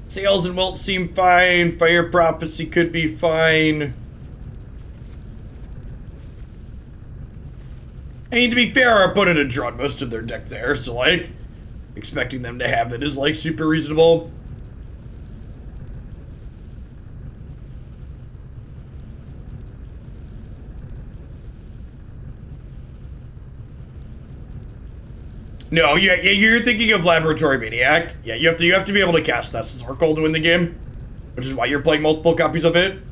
Sales and Wilt seem fine. Fire Prophecy could be fine. I mean, to be fair, our opponent had drawn most of their deck there, so, like, expecting them to have it is, like, super reasonable. No, yeah, you're thinking of Laboratory Maniac. Yeah, you have to be able to cast Thassa's Oracle to win the game, which is why you're playing multiple copies of it.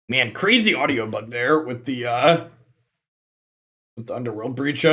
Man, crazy audio bug there with the Underworld Breach.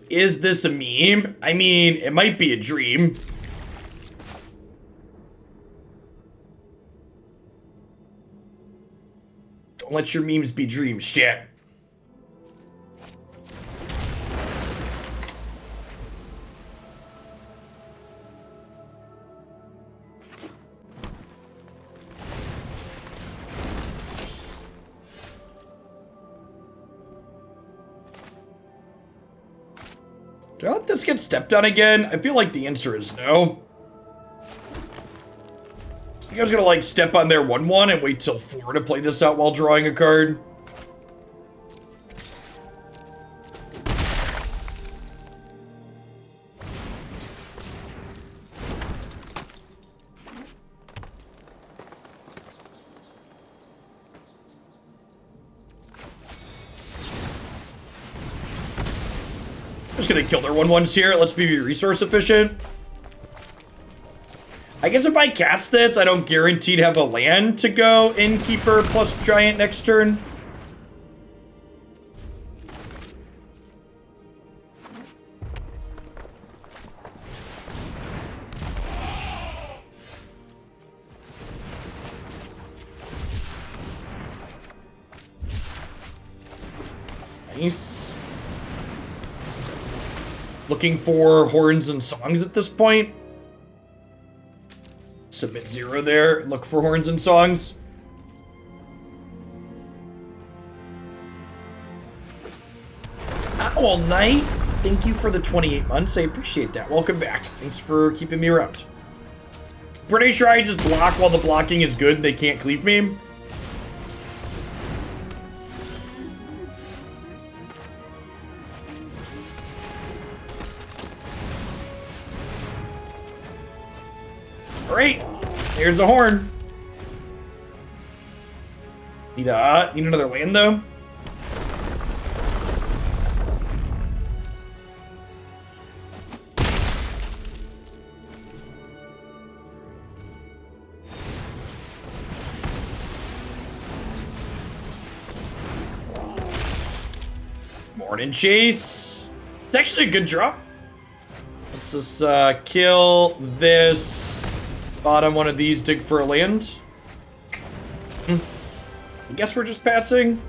Is this a meme? I mean, it might be a dream. Don't let your memes be dreams, shit. Do I let this get stepped on again? I feel like the answer is no. You guys gonna, like, step on their 1/1 and wait till 4 to play this out while drawing a card? Just gonna kill their 1/1s here. Let's be resource efficient. I guess if I cast this, I don't guarantee to have a land to go Innkeeper plus Giant next turn. That's nice. Looking for horns and songs at this point. Submit 0 there. Look for horns and songs. Owl Knight, thank you for the 28 months. I appreciate that. Welcome back. Thanks for keeping me around. Pretty sure I just block while the blocking is good and they can't cleave me. Alright, here's a horn. Need another land though. Morning Chase. It's actually a good draw. Let's just kill this. Bottom one of these, dig for a land. I guess we're just passing.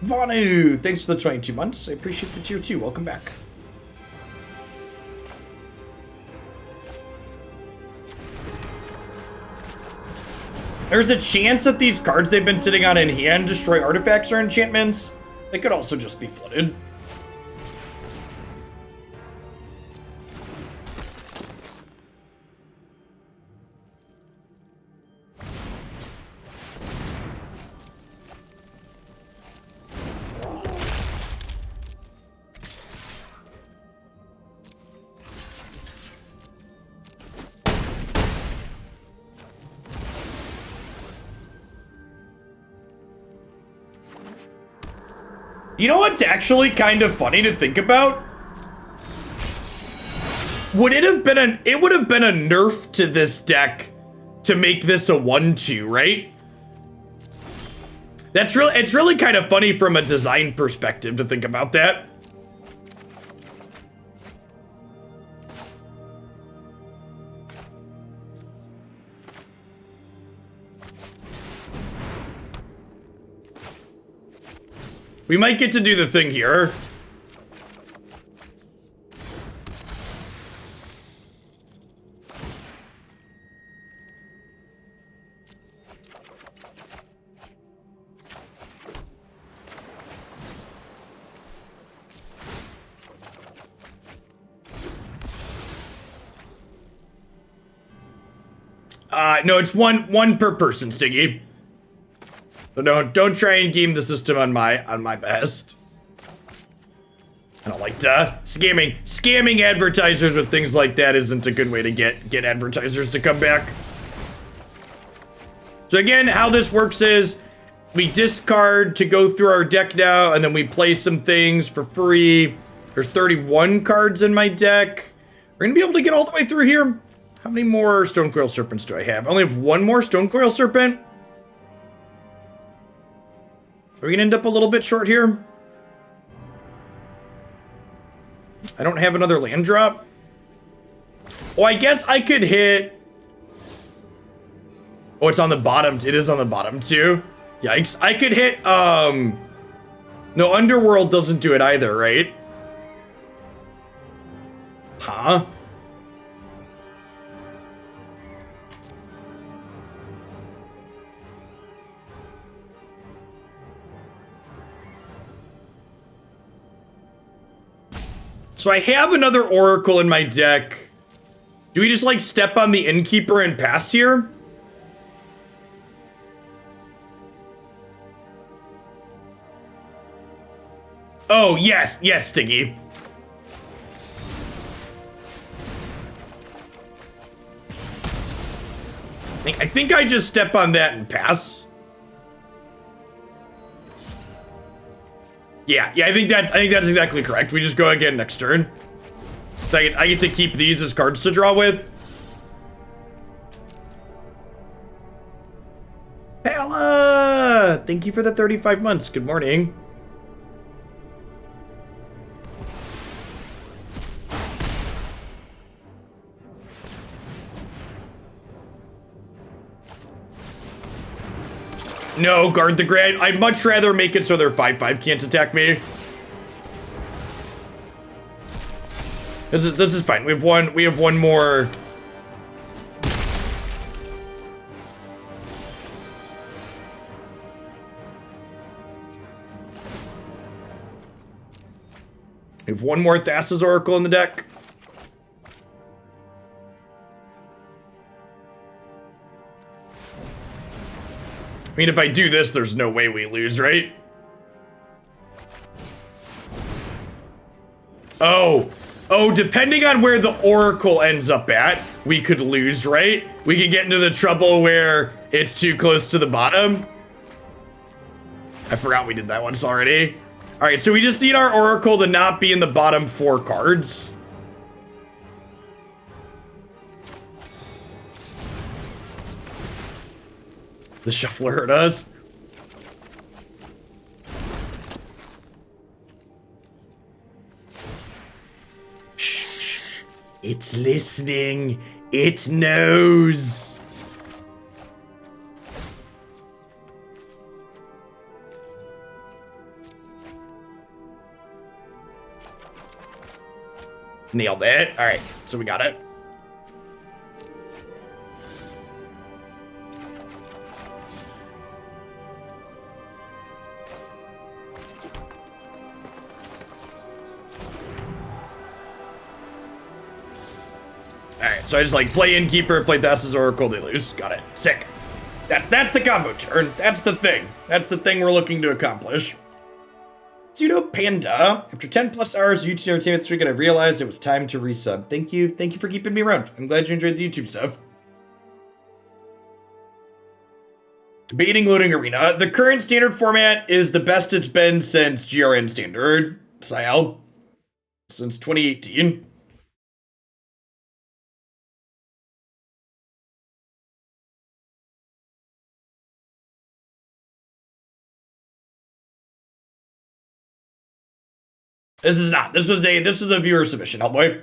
Vanu, thanks for the 22 months. I appreciate the tier 2. Welcome back. There's a chance that these cards they've been sitting on in hand destroy artifacts or enchantments. They could also just be flooded. You know what's actually kind of funny to think about? Would it have been it would have been a nerf to this deck to make this a 1/2, right? It's really kind of funny from a design perspective to think about that. We might get to do the thing here. No, it's one per person, Stiggy. So don't try and game the system on my best. I don't like to scamming advertisers with things like that isn't a good way to get advertisers to come back. So again, how this works is we discard to go through our deck now, and then we play some things for free. There's 31 cards in my deck. We're gonna be able to get all the way through here. How many more Stonecoil Serpents do I have? I only have one more Stonecoil Serpent. Are we gonna end up a little bit short here? I don't have another land drop. Oh, I guess I could hit... Oh, it's on the bottom. It is on the bottom too. Yikes. I could hit, No, Underworld doesn't do it either, right? Huh? So I have another Oracle in my deck. Do we just like step on the Innkeeper and pass here? Oh, yes, Stiggy. I think I just step on that and pass. Yeah, I think that's exactly correct. We just go again next turn. So I get to keep these as cards to draw with. Pella! Thank you for the 35 months. Good morning. No, guard the Grand. I'd much rather make it so their 5/5 can't attack me. This is fine. We have one more. We have one more Thassa's Oracle in the deck. I mean, if I do this, there's no way we lose, right? Oh, depending on where the Oracle ends up at, we could lose, right? We could get into the trouble where it's too close to the bottom. I forgot we did that once already. All right, so we just need our Oracle to not be in the bottom 4 cards. The shuffler hurt us. Shh. It's listening. It knows. Nailed it. All right, so we got it. Alright, so I just like play Innkeeper, play Thassa's Oracle, they lose. Got it. Sick. That's the combo turn. That's the thing. That's the thing we're looking to accomplish. Pseudo Panda. After 10 plus hours of YouTube entertainment streak, I realized it was time to resub. Thank you. Thank you for keeping me around. I'm glad you enjoyed the YouTube stuff. Debating loading arena. The current standard format is the best it's been since GRN standard. Sial. Since 2018. This is not. This is a viewer submission, Hellboy.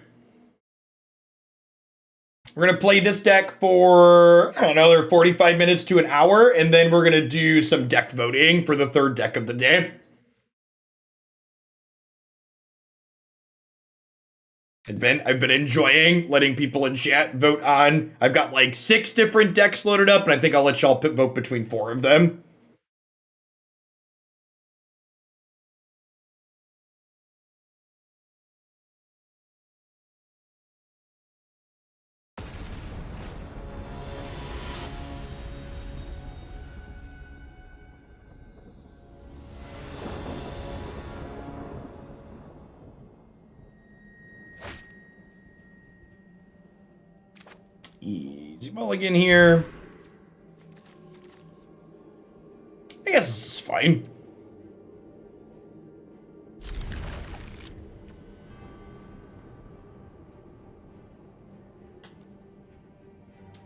We're gonna play this deck for another 45 minutes to an hour, and then we're gonna do some deck voting for the 3rd deck of the day. I've been enjoying letting people in chat vote on. I've got like 6 different decks loaded up, and I think I'll let y'all vote between 4 of them. Easy mulligan here. I guess this is fine.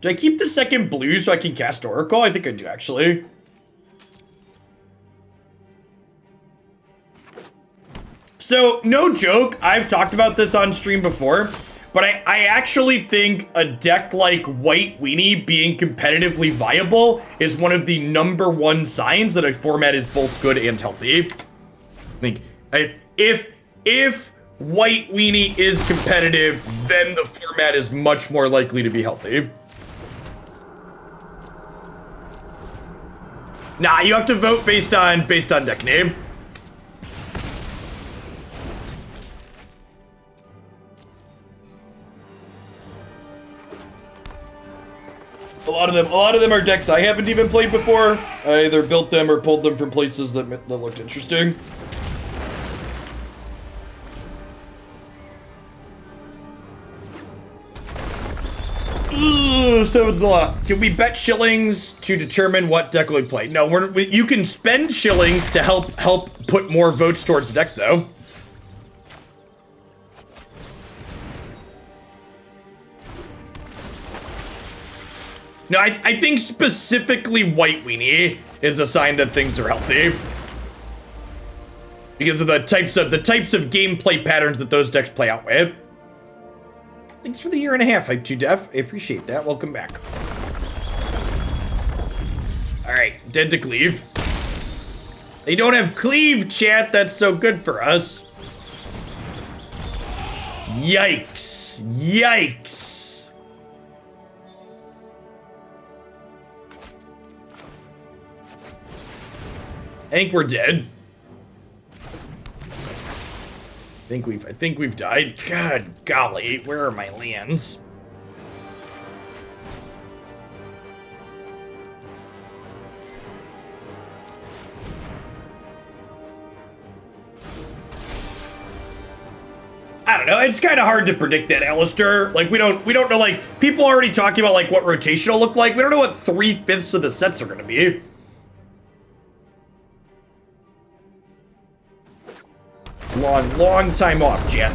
Do I keep the 2nd blue so I can cast Oracle? I think I do, actually. So, no joke, I've talked about this on stream before, but I actually think a deck like White Weenie being competitively viable is one of the #1 signs that a format is both good and healthy. I think if White Weenie is competitive, then the format is much more likely to be healthy. Nah, you have to vote based on deck name. A lot of them are decks I haven't even played before. I either built them or pulled them from places that looked interesting. Ugh, so it's a lot. Can we bet shillings to determine what deck we play? No, you can spend shillings to help put more votes towards the deck, though. No, I think specifically White Weenie is a sign that things are healthy. Because of the types of gameplay patterns that those decks play out with. Thanks for the 1.5 years, Hype 2 Def. I appreciate that. Welcome back. Alright, dead to cleave. They don't have cleave, chat. That's so good for us. Yikes. Yikes. I think we're dead. I think we've died. God golly, where are my lands? I don't know. It's kind of hard to predict that, Alistair. Like, we don't know, like, people already talking about, like, what rotation will look like. We don't know what 3/5 of the sets are going to be. Long time off, chat.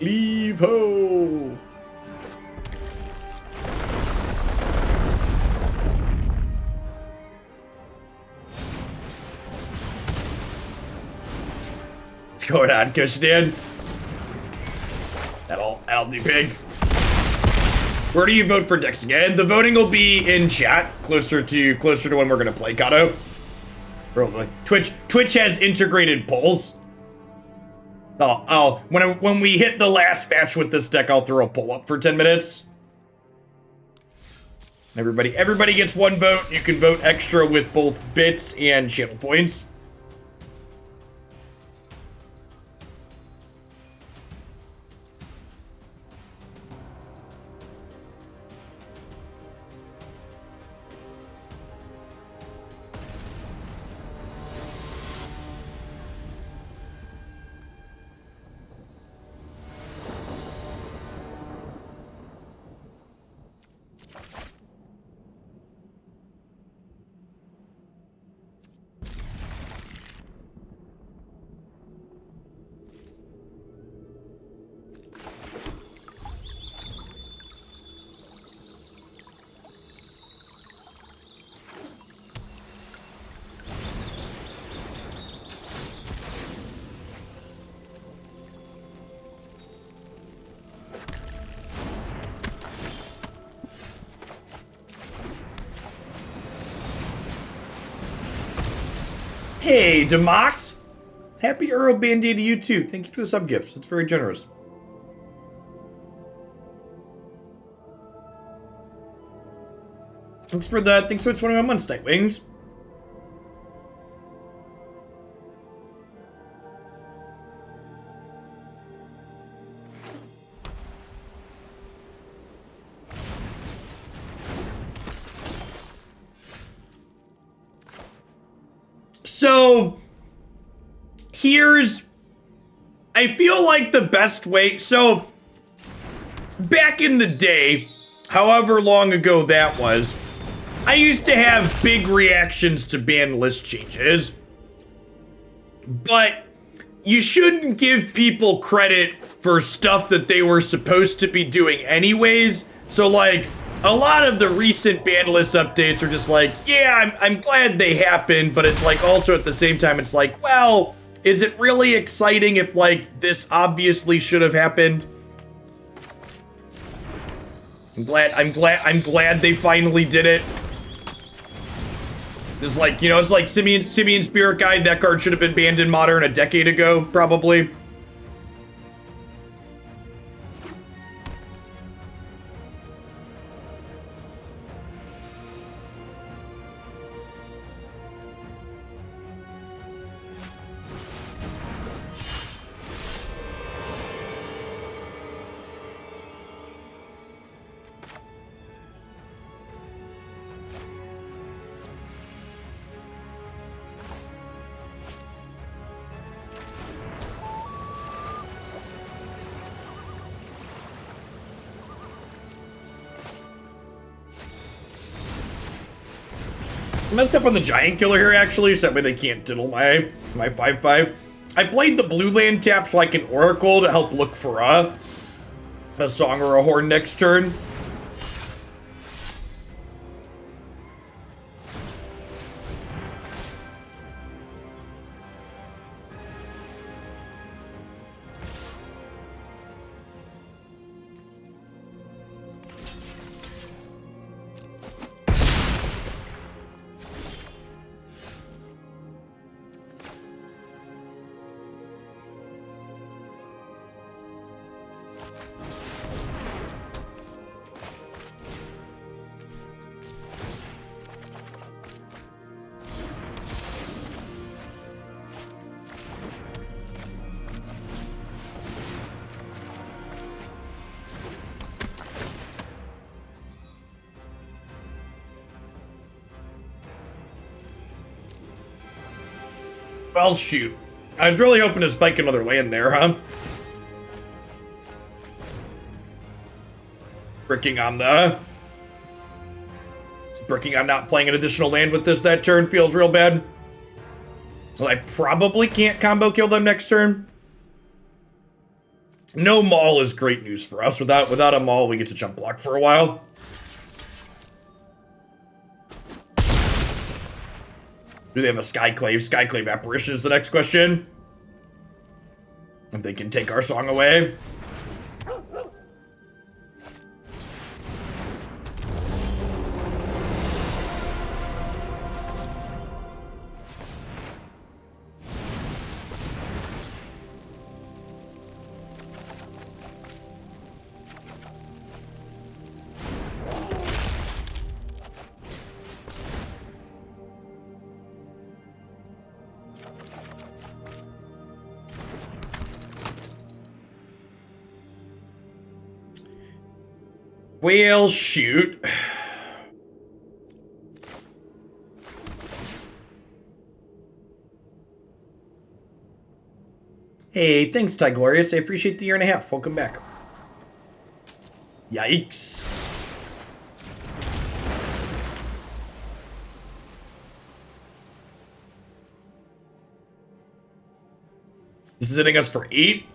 Leave ho! What's going on, Cushdan? That'll do big. Where do you vote for decks again? The voting will be in chat, closer to when we're gonna play Kato. Probably. Twitch has integrated polls. When we hit the last match with this deck, I'll throw a poll up for 10 minutes. Everybody gets one vote. You can vote extra with both bits and channel points. Hey, Demox! Happy Earl Band-Aid to you too. Thank you for the sub gifts. It's very generous. Thanks for 21 months, Nightwings. So, I feel like the best way, so, back in the day, however long ago that was, I used to have big reactions to ban list changes, but you shouldn't give people credit for stuff that they were supposed to be doing anyways. So, like, a lot of the recent ban list updates are just like, yeah, I'm glad they happened, but it's like also at the same time, it's like, well, is it really exciting if like this obviously should have happened? I'm glad they finally did it. It's like, you know, it's like Simeon Spirit Guide, that card should have been banned in Modern a decade ago, probably. I messed up on the Giant Killer here, actually, so that way they can't diddle my 5/5. I played the blue land tap so I can Oracle to help look for a Song or a Horn next turn. Well, shoot. I was really hoping to spike another land there, huh? Bricking on not playing an additional land with this that turn feels real bad. Well, I probably can't combo kill them next turn. No Maul is great news for us. Without a Maul, we get to jump block for a while. Do they have a Skyclave? Skyclave Apparition is the next question. If they can take our song away. Well, shoot. Hey, thanks, Ty Glorious. I appreciate the 1.5 years. Welcome back. Yikes. This is hitting us for 8.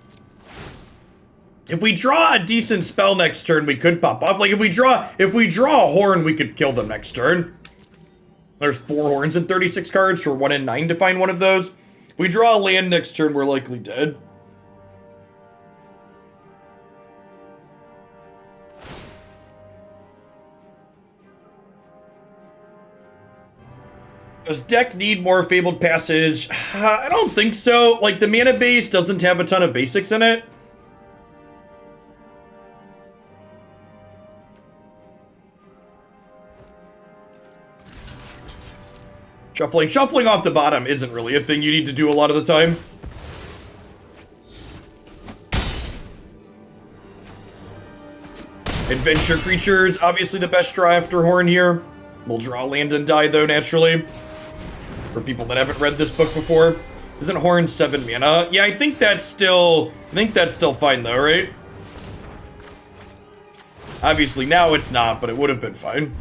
If we draw a decent spell next turn, we could pop off. Like, if we draw a horn, we could kill them next turn. There's 4 horns and 36 cards, so we're 1 in 9 to find one of those. If we draw a land next turn, we're likely dead. Does deck need more Fabled Passage? I don't think so. Like, the mana base doesn't have a ton of basics in it. Shuffling off the bottom isn't really a thing you need to do a lot of the time. Adventure Creatures, obviously the best draw after Horn here. We'll draw land and die though, naturally. For people that haven't read this book before. Isn't Horn 7 mana? Yeah, I think that's still fine though, right? Obviously now it's not, but it would have been fine.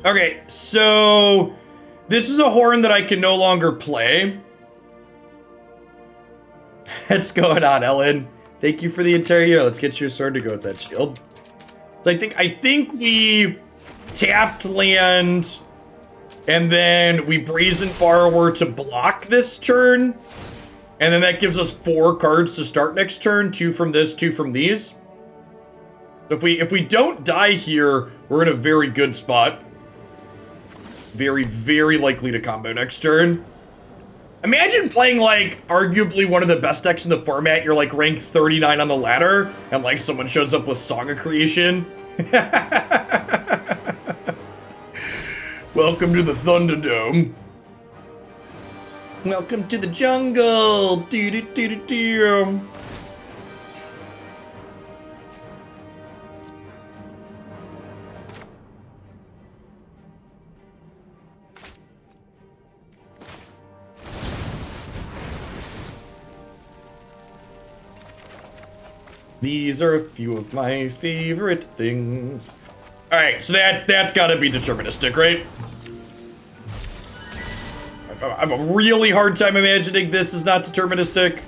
Okay, so this is a horn that I can no longer play. What's going on, Ellen? Thank you for the entire year. Let's get you a sword to go with that shield. So I think we tapped land, and then we Brazen Borrower to block this turn, and then that gives us 4 cards to start next turn. 2 from this, 2 from these. If we don't die here, we're in a very good spot. Very, very likely to combo next turn. Imagine playing, like, arguably one of the best decks in the format. You're, like, rank 39 on the ladder, and, like, someone shows up with Song of Creation. Welcome to the Thunderdome. Welcome to the jungle. Do-do-do-do-do. These are a few of my favorite things. All right, so that's got to be deterministic, right? I have a really hard time imagining this is not deterministic.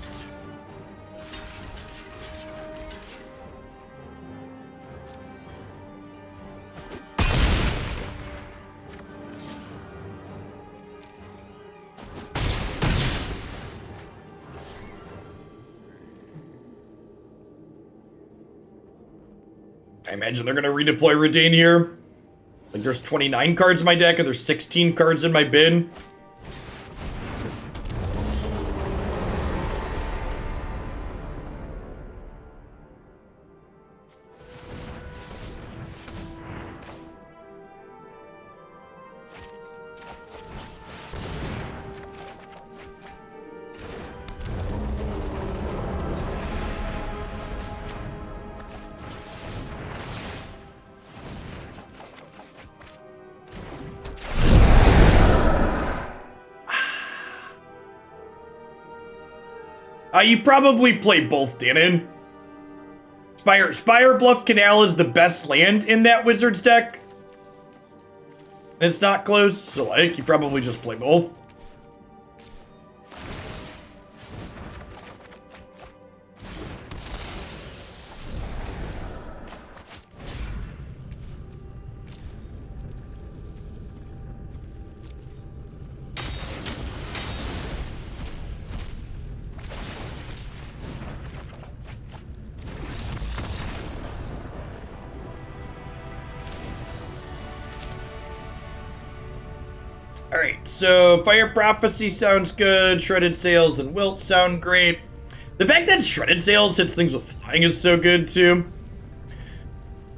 I imagine they're going to redeploy Redain here. Like, there's 29 cards in my deck, and there's 16 cards in my bin. You probably play both, Danon. Spire Bluff Canal is the best land in that Wizards deck. It's not close, so like, you probably just play both. Alright, so Fire Prophecy sounds good, Shredded Sails and Wilt sound great. The fact that Shredded Sails hits things with flying is so good too.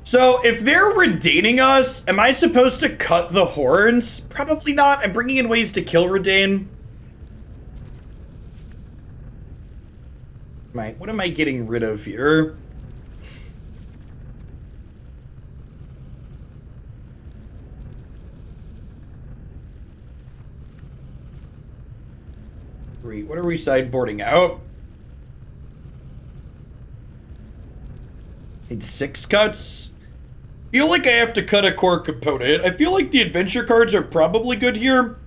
So if they're Redaining us, am I supposed to cut the horns? Probably not. I'm bringing in ways to kill Redain. What am I getting rid of here? What are we sideboarding out? Need 6 cuts. Feel like I have to cut a core component. I feel like the adventure cards are probably good here.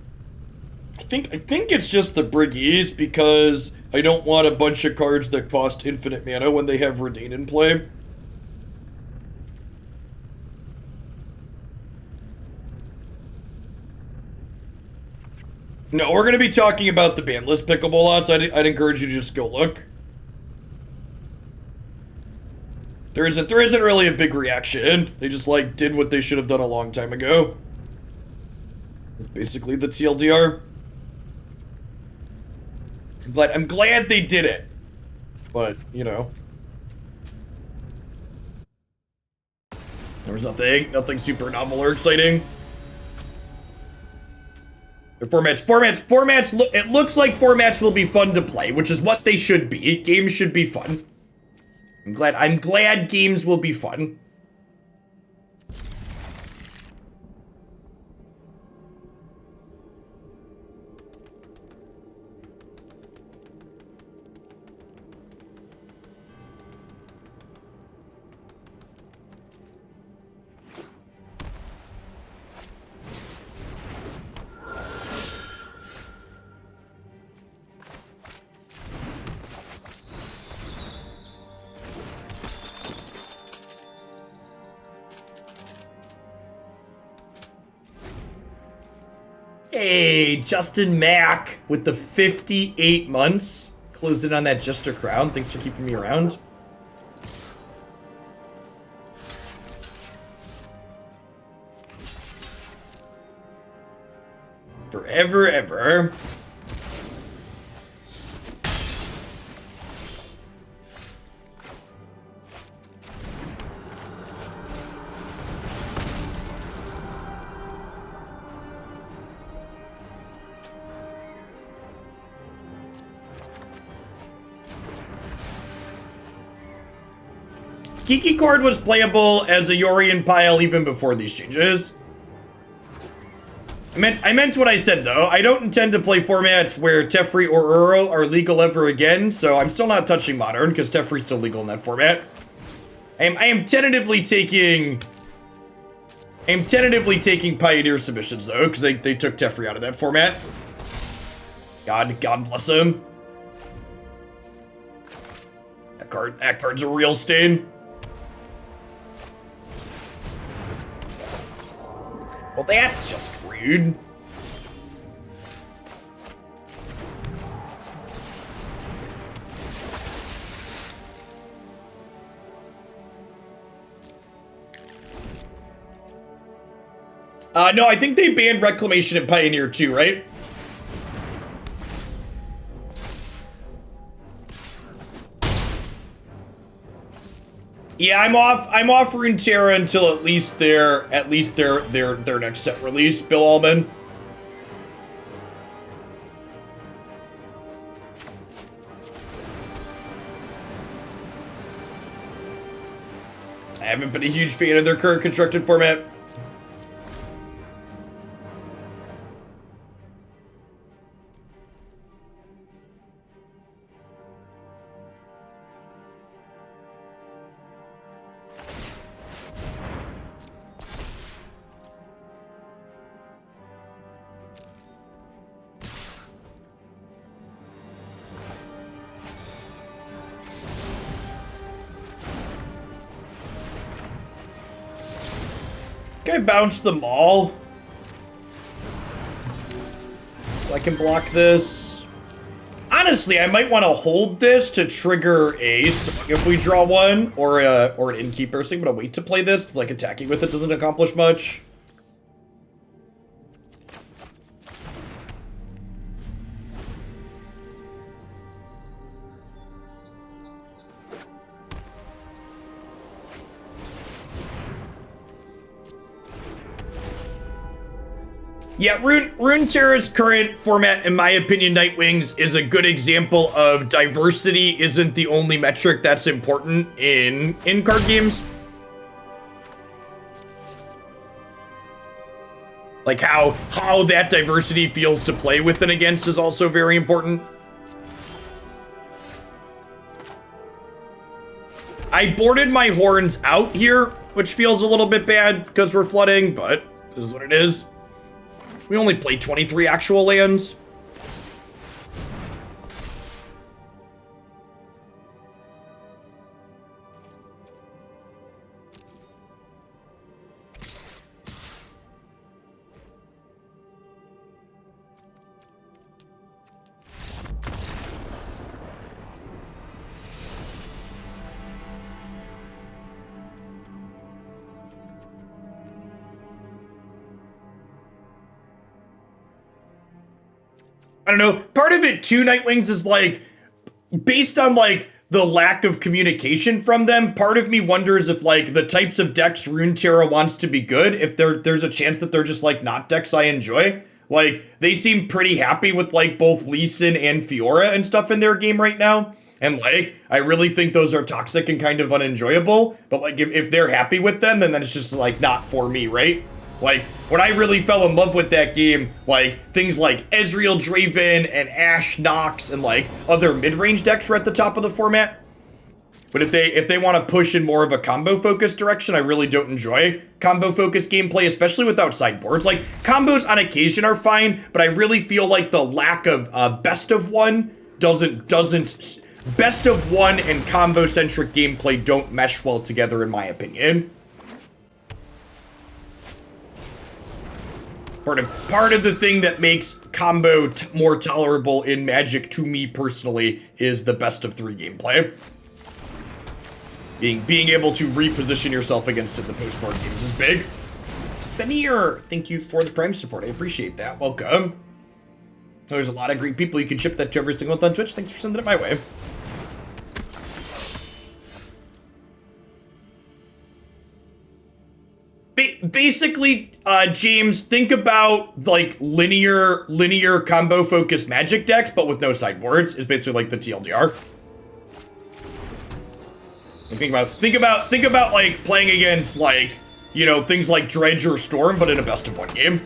I think it's just the Birgis because I don't want a bunch of cards that cost infinite mana when they have Redain in play. No, we're going to be talking about the ban list pickable lots. I'd encourage you to just go look. There isn't really a big reaction. They just, like, did what they should have done a long time ago. That's basically the TLDR. But I'm glad they did it. But, you know. There was nothing super novel or exciting. Formats, it looks like formats will be fun to play, which is what they should be. Games should be fun. I'm glad games will be fun. Hey, Justin Mack with the 58 months. Closed in on that Jester Crown. Thanks for keeping me around. Forever, ever. Kiki Cord was playable as a Yorion pile even before these changes. I meant what I said, though. I don't intend to play formats where Teferi or Uro are legal ever again, so I'm still not touching Modern, because Teferi's still legal in that format. I am tentatively taking Pioneer submissions, though, because they took Teferi out of that format. God bless him. That card's a real stain. Well, that's just rude. No, I think they banned Reclamation and Pioneer too, right? Yeah, I'm off Runeterra until at least their next set release, Bill Allman. I haven't been a huge fan of their current constructed format. Can I bounce them all? So I can block this. Honestly, I might want to hold this to trigger Ace if we draw one, or an Innkeeper. So I'm gonna wait to play this, because like attacking with it doesn't accomplish much. Yeah, Runeterra's current format, in my opinion, Nightwings, is a good example of diversity isn't the only metric that's important in card games. Like how that diversity feels to play with and against is also very important. I boarded my horns out here, which feels a little bit bad because we're flooding, but this is what it is. We only play 23 actual lands. I don't know, part of it too, Nightwings, is like, based on like the lack of communication from them, part of me wonders if like the types of decks Runeterra wants to be good, if there's a chance that they're just like not decks I enjoy. Like, they seem pretty happy with like both Lee Sin and Fiora and stuff in their game right now. And like, I really think those are toxic and kind of unenjoyable, but like if they're happy with them, then it's just like not for me, right? Like, when I really fell in love with that game, like, things like Ezreal Draven and Ashe Nox and, like, other mid-range decks were at the top of the format. But if they want to push in more of a combo-focused direction, I really don't enjoy combo-focused gameplay, especially without sideboards. Like, combos on occasion are fine, but I really feel like the lack of best of one doesn't... Best of one and combo-centric gameplay don't mesh well together, in my opinion. Part of the thing that makes combo more tolerable in Magic to me personally is the best of three gameplay. Being able to reposition yourself against it in the post-board games is big. Veneer, thank you for the Prime support. I appreciate that. Welcome. There's a lot of great people. You can ship that to every single month on Twitch. Thanks for sending it my way. Basically, James, think about like linear combo focused Magic decks, but with no sideboards. Is basically like the TLDR. And think about like playing against like, you know, things like Dredge or Storm, but in a best of one game.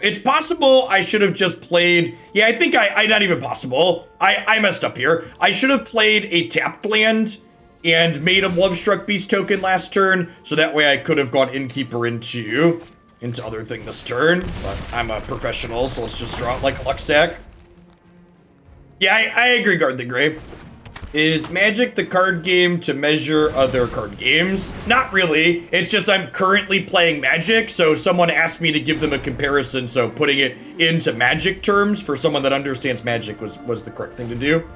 It's possible I should have just played... Yeah, I think I not even possible. I messed up here. I should have played a tapped land and made a Lovestruck Beast token last turn, so that way I could have gone Innkeeper into other thing this turn. But I'm a professional, so let's just draw it like a luck sack. Yeah, I agree, Guard the Grave. Is Magic the card game to measure other card games? Not really. It's just I'm currently playing Magic, so someone asked me to give them a comparison, so putting it into Magic terms for someone that understands Magic was the correct thing to do.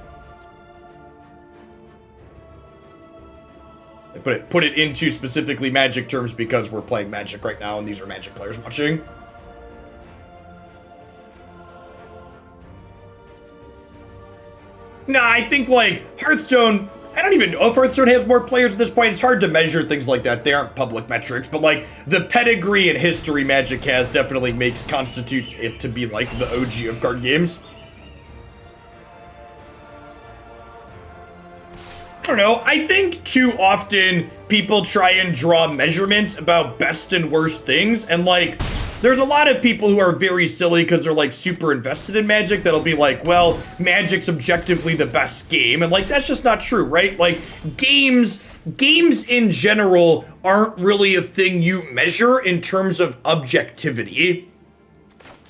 I put it into specifically Magic terms because we're playing Magic right now and these are Magic players watching. Nah, I think, like, Hearthstone, I don't even know if Hearthstone has more players at this point. It's hard to measure things like that. They aren't public metrics, but, like, the pedigree and history Magic has definitely constitutes it to be, like, the OG of card games. I don't know. I think too often people try and draw measurements about best and worst things, and, like, there's a lot of people who are very silly because they're like super invested in Magic that'll be like, well, Magic's objectively the best game. And like, that's just not true, right? Like games in general aren't really a thing you measure in terms of objectivity.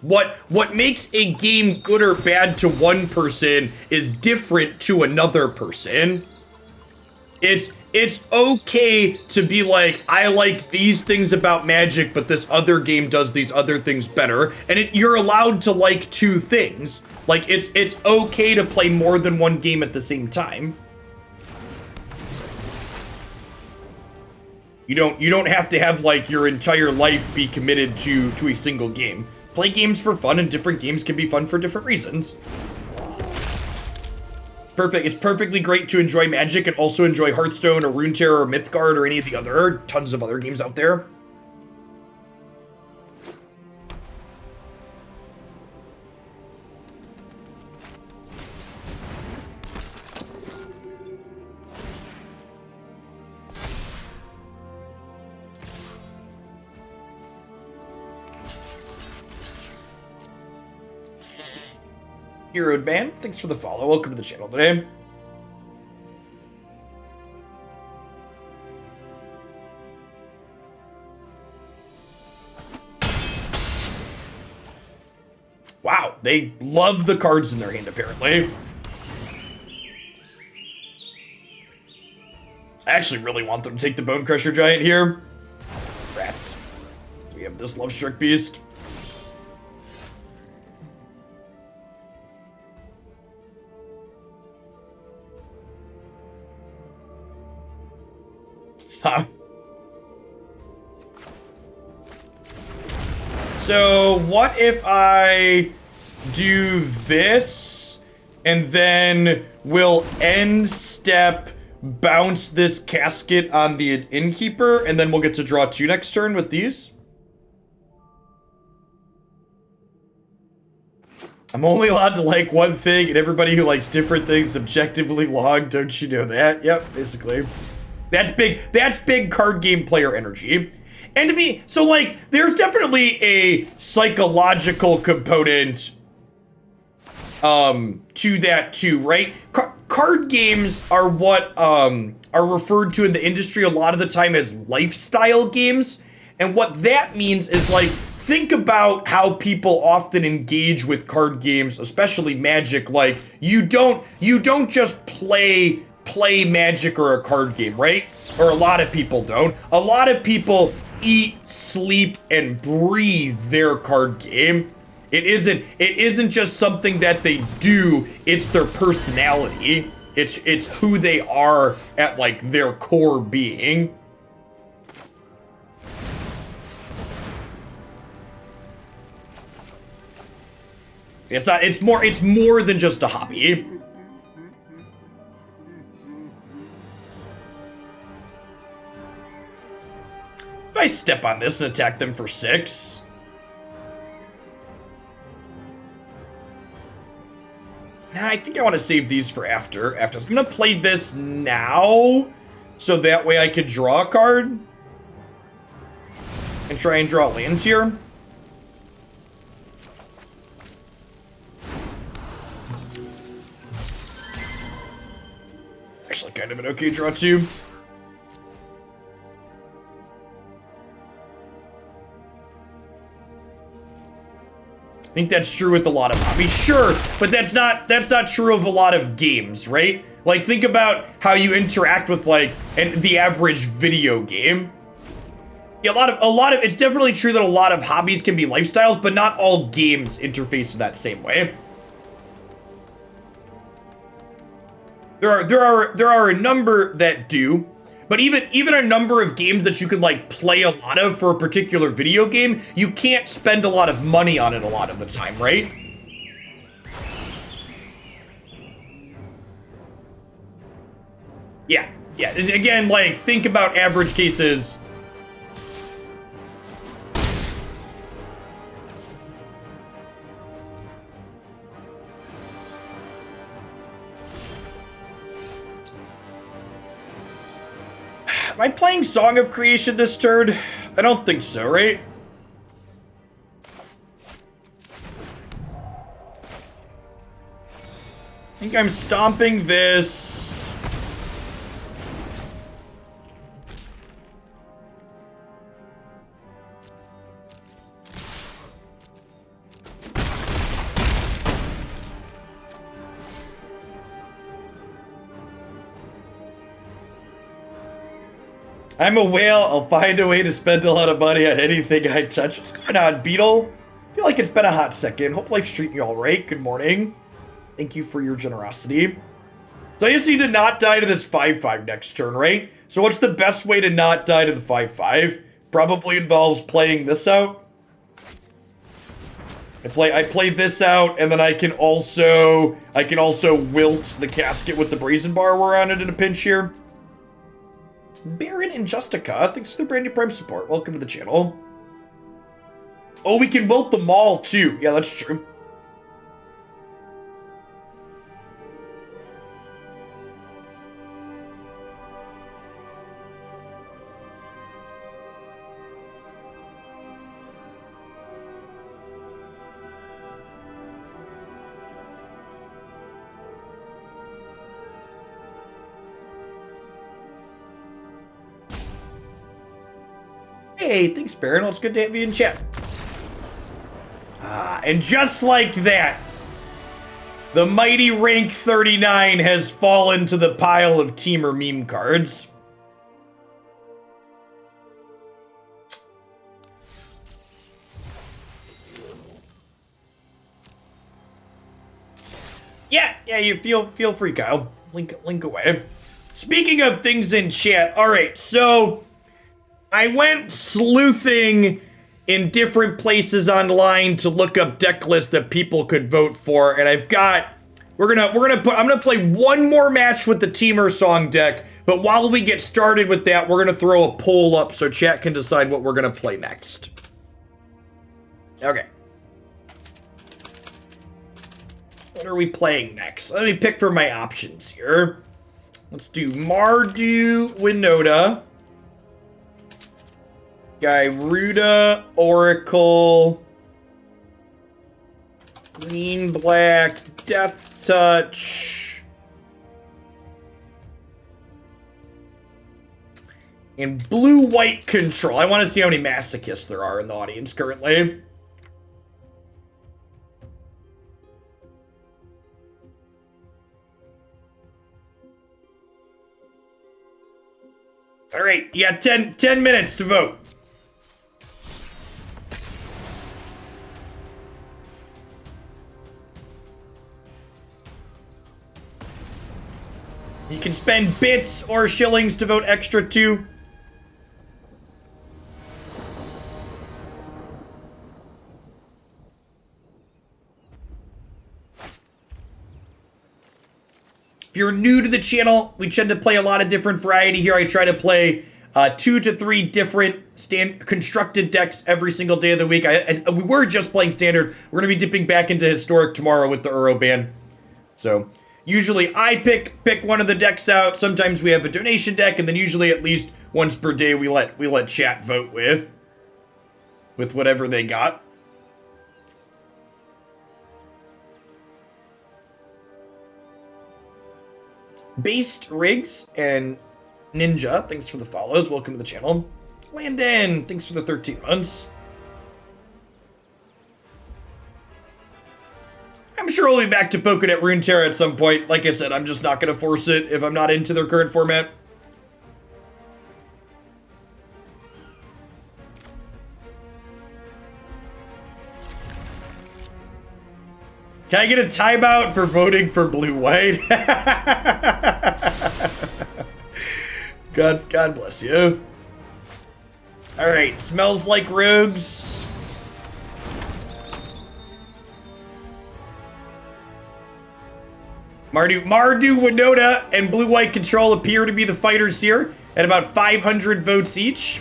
What makes a game good or bad to one person is different to another person. It's okay to be like, I like these things about Magic, but this other game does these other things better. And you're allowed to like two things. Like, it's okay to play more than one game at the same time. You don't have to have like your entire life be committed to a single game. Play games for fun, and different games can be fun for different reasons. Perfect. It's perfectly great to enjoy Magic and also enjoy Hearthstone or Runeterra or Mythgard or any of the other tons of other games out there. Heroed Man, thanks for the follow. Welcome to the channel today. Wow, they love the cards in their hand, apparently. I actually really want them to take the Bonecrusher Giant here. Rats. So we have this Lovestruck Beast. Huh. So what if I do this and then we'll end step bounce this casket on the Innkeeper and then we'll get to draw 2 next turn with these? I'm only allowed to like one thing, and everybody who likes different things is objectively wrong. Don't you know that? Yep, basically. That's big card game player energy. And to me, so like, there's definitely a psychological component to that too, right? Card games are what are referred to in the industry a lot of the time as lifestyle games. And what that means is like, think about how people often engage with card games, especially Magic. Like, you don't just play Magic or a card game, right? Or a lot of people don't. A lot of people eat, sleep, and breathe their card game. It isn't just something that they do, it's their personality. It's who they are at like their core being. It's more than just a hobby. If I step on this and attack them for 6. Nah, I think I want to save these for after. I'm gonna play this now, so that way I could draw a card and try and draw lands here. Actually, kind of an okay draw too. I think that's true with a lot of hobbies. Sure, but that's not true of a lot of games, right? Like, think about how you interact with like the average video game. Yeah, a lot of it's definitely true that a lot of hobbies can be lifestyles, but not all games interface in that same way. There are a number that do. But even a number of games that you can like play a lot of for a particular video game, you can't spend a lot of money on it a lot of the time, right? Yeah. And again, like, think about average cases. Am I playing Song of Creation this turn? I don't think so, right? I'm stomping this. I'm a whale. I'll find a way to spend a lot of money on anything I touch. What's going on, Beetle? I feel like it's been a hot second. Hope life's treating you all right. Good morning. Thank you for your generosity. So I just need to not die to this 5/5 next turn, right? So what's the best way to not die to the 5/5? Probably involves playing this out. I play this out, and then I can also wilt the casket with the Brazen Borrower on it in a pinch here. Baron and Justica, thanks for the brand new Prime support. Welcome to the channel. Oh, we can wilt the mall too. Yeah, that's true. Hey, thanks, Baron. Well, it's good to have you in chat. And just like that, the mighty rank 39 has fallen to the pile of Temur meme cards. Yeah, you feel free, Kyle. Link away. Speaking of things in chat, all right, so I went sleuthing in different places online to look up deck lists that people could vote for, and I'm gonna play one more match with the Temur song deck, but while we get started with that, we're gonna throw a poll up so chat can decide what we're gonna play next. Okay. What are we playing next? Let me pick from my options here. Let's do Mardu Winota, Gyruda, Oracle, Green Black, Death Touch, and Blue White Control. I want to see how many masochists there are in the audience currently. All right, you got 10 minutes to vote. You can spend bits or shillings to vote extra too. If you're new to the channel, we tend to play a lot of different variety here. I try to play 2 to 3 different constructed decks every single day of the week. We were just playing standard. We're going to be dipping back into historic tomorrow with the Uro ban. So usually I pick one of the decks out. Sometimes we have a donation deck, and then usually at least once per day we let chat vote with whatever they got. Based Riggs and Ninja, thanks for the follows. Welcome to the channel. Landon, thanks for the 13 months. I'm sure we'll be back to Pokédex Runeterra at some point. Like I said, I'm just not going to force it if I'm not into their current format. Can I get a timeout for voting for blue-white? God bless you. All right, smells like rogues. Mardu Winota and blue-white control appear to be the fighters here at about 500 votes each.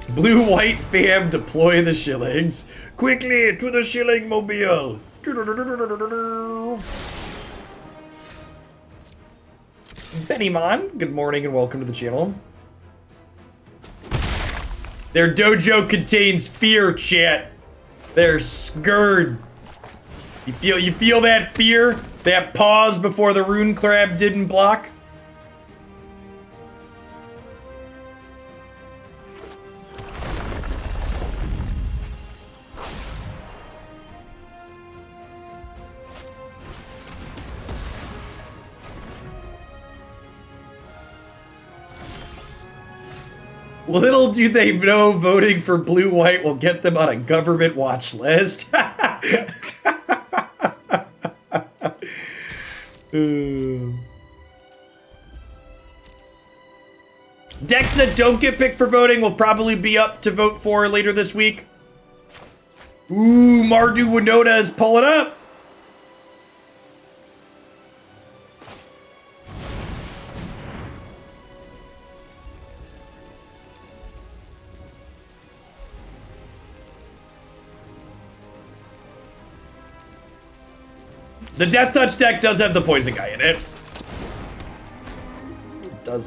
Blue-white fam, deploy the shillings. Quickly, to the shilling mobile. Bennymon, good morning and welcome to the channel. Their dojo contains fear, chat. They're scared. You feel that fear? That pause before the rune crab didn't block? Little do they know voting for blue-white will get them on a government watch list. Decks that don't get picked for voting will probably be up to vote for later this week. Ooh, Mardu Winota is pulling up. The Death Touch deck does have the Poison Guy in it.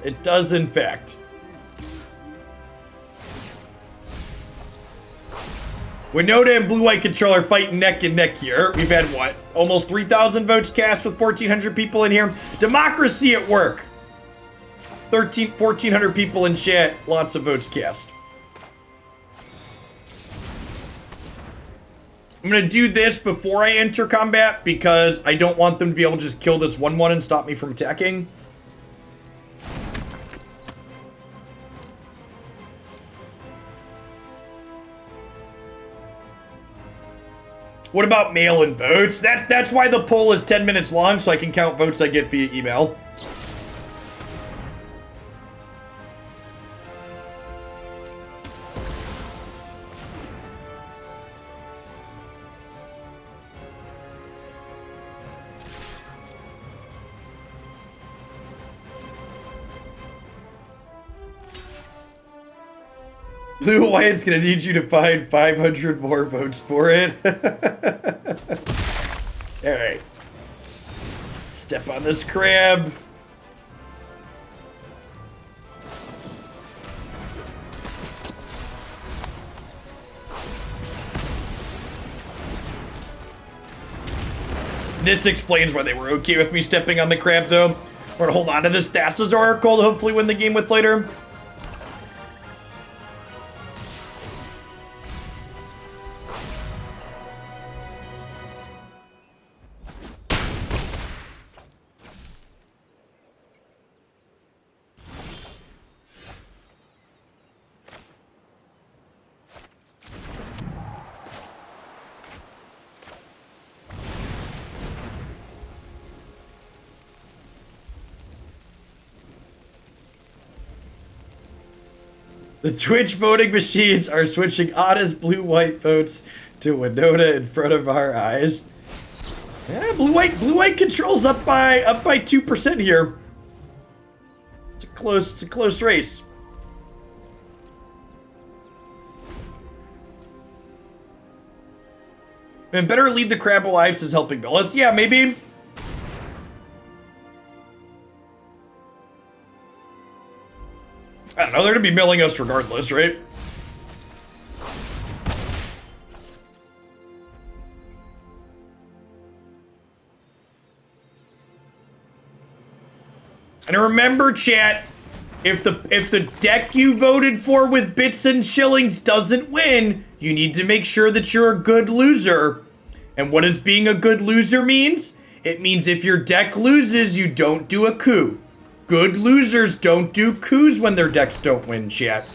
It does in fact. Winota and Blue-White Controller fighting neck and neck here. We've had, what, almost 3,000 votes cast with 1,400 people in here. Democracy at work. 1,400 people in chat. Lots of votes cast. I'm going to do this before I enter combat because I don't want them to be able to just kill this 1/1 and stop me from attacking. What about mail-in votes? That's why the poll is 10 minutes long, so I can count votes I get via email. Blue White's gonna need you to find 500 more votes for it. Alright. Step on this crab. This explains why they were okay with me stepping on the crab, though. We're gonna hold on to this Thassa's Oracle to hopefully win the game with later. The Twitch voting machines are switching honest blue-white votes to Winota in front of our eyes. Yeah, blue-white controls up by 2% here. It's a close race. And better leave the crab alive since helping Billis. Yeah, maybe. I don't know, they're gonna be milling us regardless, right? And remember, chat, if the deck you voted for with bits and shillings doesn't win, you need to make sure that you're a good loser. And what does being a good loser means? It means if your deck loses, you don't do a coup. Good losers don't do coups when their decks don't win, chat.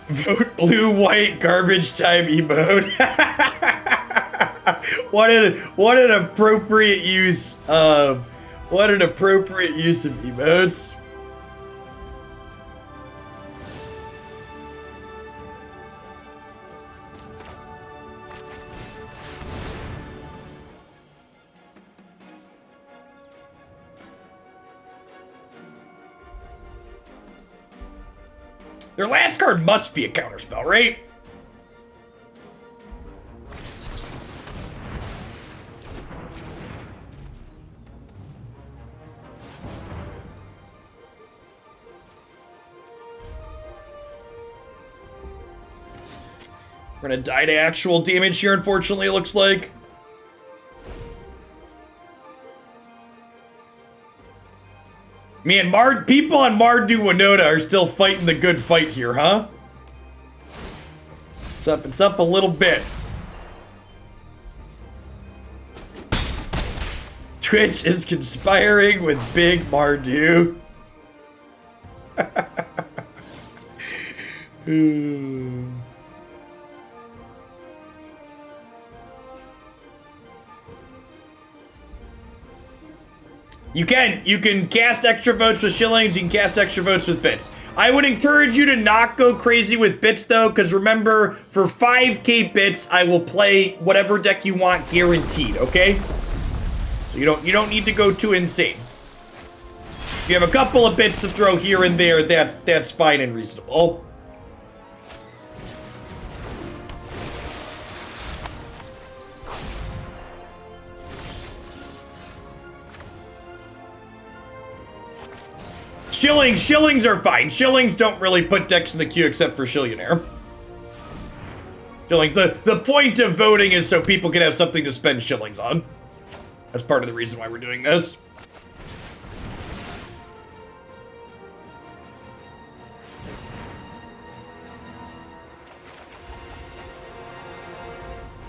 Vote blue, white, garbage time emote. What an appropriate use of emotes. Their last card must be a counterspell, right? We're gonna die to actual damage here, unfortunately, it looks like. Man, people on Mardu Winota are still fighting the good fight here, huh? It's up a little bit. Twitch is conspiring with Big Mardu. You can cast extra votes with shillings, you can cast extra votes with bits. I would encourage you to not go crazy with bits though, because remember, for 5k bits, I will play whatever deck you want guaranteed, okay? So you don't need to go too insane. If you have a couple of bits to throw here and there, that's fine and reasonable. Shillings are fine. Shillings don't really put decks in the queue except for Shillionaire. Shillings, the point of voting is so people can have something to spend shillings on. That's part of the reason why we're doing this.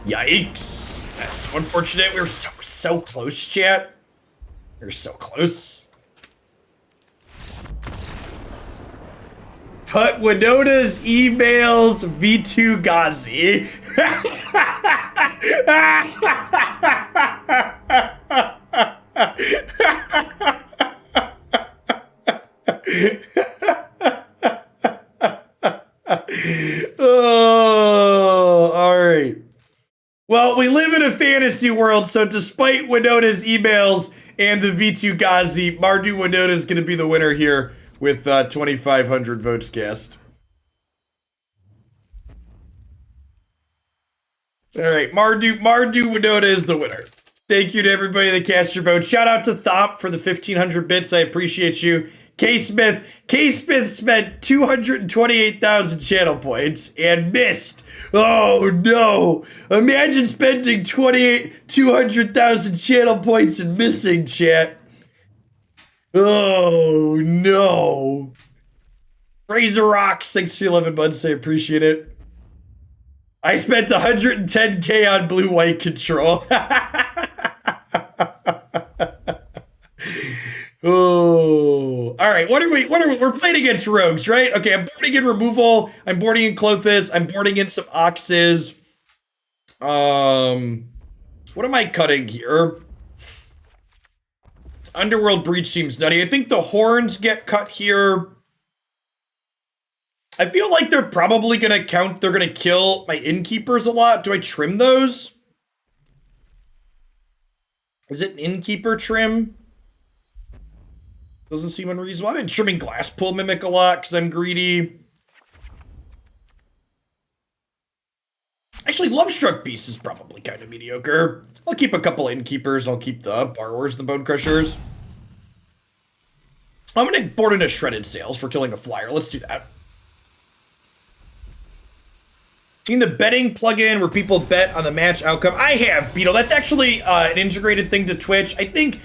Yikes. That's so unfortunate. We were so close, chat. We were so close. But Winona's emails V2 Ghazi. Oh, all right. Well, we live in a fantasy world, so despite Winona's emails and the V2 Ghazi, Mardu Winona is going to be the winner here with 2,500 votes cast. All right, Mardu Winona is the winner. Thank you to everybody that cast your vote. Shout out to Thomp for the 1,500 bits. I appreciate you. K-Smith spent 228,000 channel points and missed. Oh no! Imagine spending 200,000 channel points and missing, chat. Oh no! Razor Rocks, thanks for 11 months. I appreciate it. I spent 110k on blue-white control. Oh, all right. What are we? We're playing against rogues, right? Okay, I'm boarding in removal. I'm boarding in Klothys. I'm boarding in some Oxes. What am I cutting here? Underworld Breach seems nutty. I think the horns get cut here. I feel like they're probably gonna count. They're gonna kill my innkeepers a lot. Do I trim those? Is it an innkeeper trim? Doesn't seem unreasonable. I've been trimming Glasspool Mimic a lot because I'm greedy. Actually, Lovestruck Beast is probably kind of mediocre. I'll keep a couple innkeepers. I'll keep the borrowers, the Bonecrushers. I'm going to board into Shredded Sails for killing a flyer. Let's do that. Seen the betting plugin where people bet on the match outcome? I have, Beetle. That's actually an integrated thing to Twitch. I think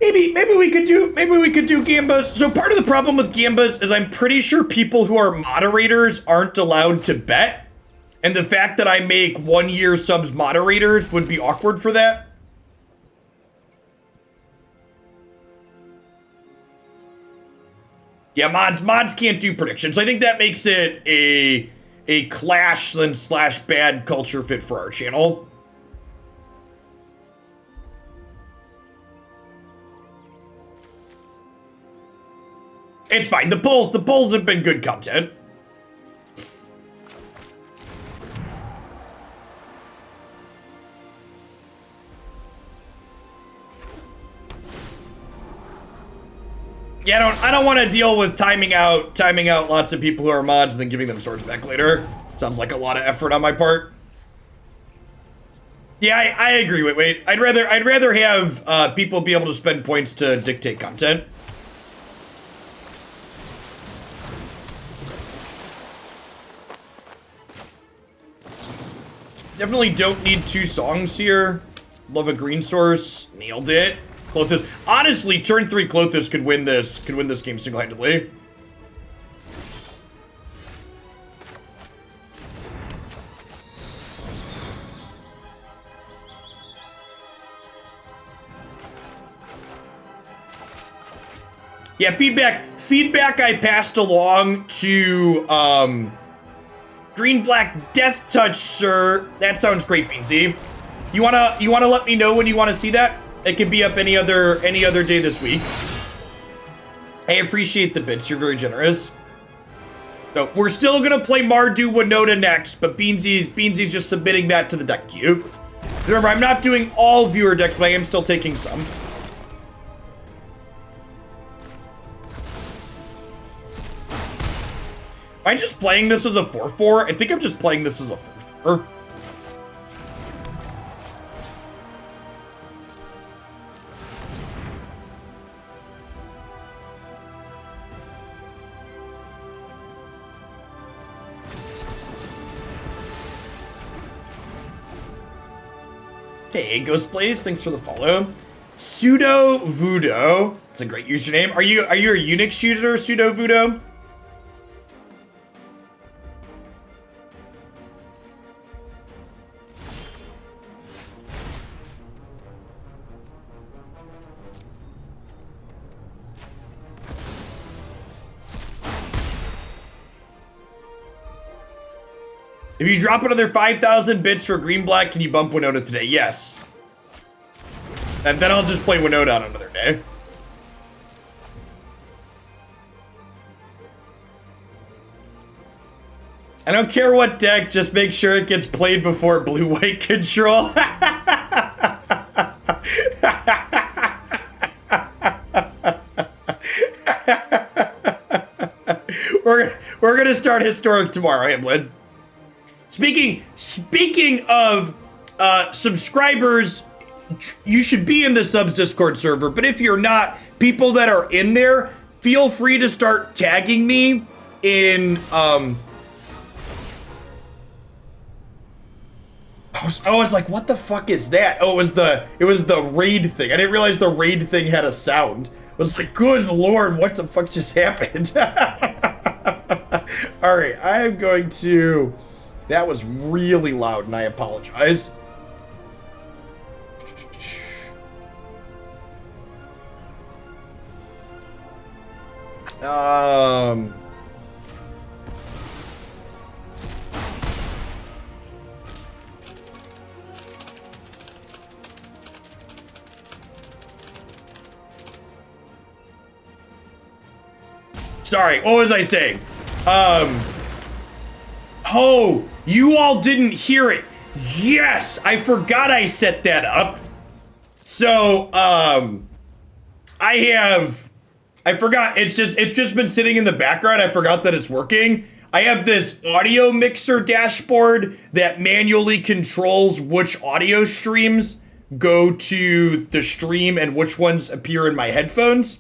maybe we could do Gambas. So part of the problem with Gambas is I'm pretty sure people who are moderators aren't allowed to bet. And the fact that I make 1-year subs moderators would be awkward for that. Yeah, mods can't do predictions. I think that makes it a clash then slash bad culture fit for our channel. It's fine. The polls have been good content. Yeah, I don't want to deal with timing out lots of people who are mods and then giving them swords back later. Sounds like a lot of effort on my part. Yeah, I agree. Wait. I'd rather have people be able to spend points to dictate content. Definitely don't need 2 songs here. Love a green source. Nailed it. Klothys. Honestly, turn 3 Klothys could win this game single-handedly. Yeah, feedback I passed along to Green-Black Death Touch, sir. That sounds great, Beansy. You wanna let me know when you wanna see that? It can be up any other day this week. I appreciate the bits. You're very generous. So we're still gonna play Mardu Winota next, but Beansy's just submitting that to the deck queue. Remember, I'm not doing all viewer decks, but I am still taking some. Am I just playing this as a 4/4? I think I'm just playing this as a 4/4. Hey, Ghost Blaze, thanks for the follow. Pseudo Voodoo, it's a great username. Are you a Unix user, Pseudo Voodoo? If you drop another 5,000 bits for Green-Black, can you bump Winota today? Yes. And then I'll just play Winota on another day. I don't care what deck, just make sure it gets played before blue-white control. We're gonna start Historic tomorrow, Hamlin. Speaking of subscribers, you should be in the subs Discord server, but if you're not, people that are in there, feel free to start tagging me in I was like, what the fuck is that? Oh, it was the raid thing. I didn't realize the raid thing had a sound. I was like, good lord, what the fuck just happened? All right, I am going to. That was really loud, and I apologize. Sorry, what was I saying? Oh, you all didn't hear it. Yes, I forgot I set that up. So, I forgot, it's just been sitting in the background. I forgot that it's working. I have this audio mixer dashboard that manually controls which audio streams go to the stream and which ones appear in my headphones.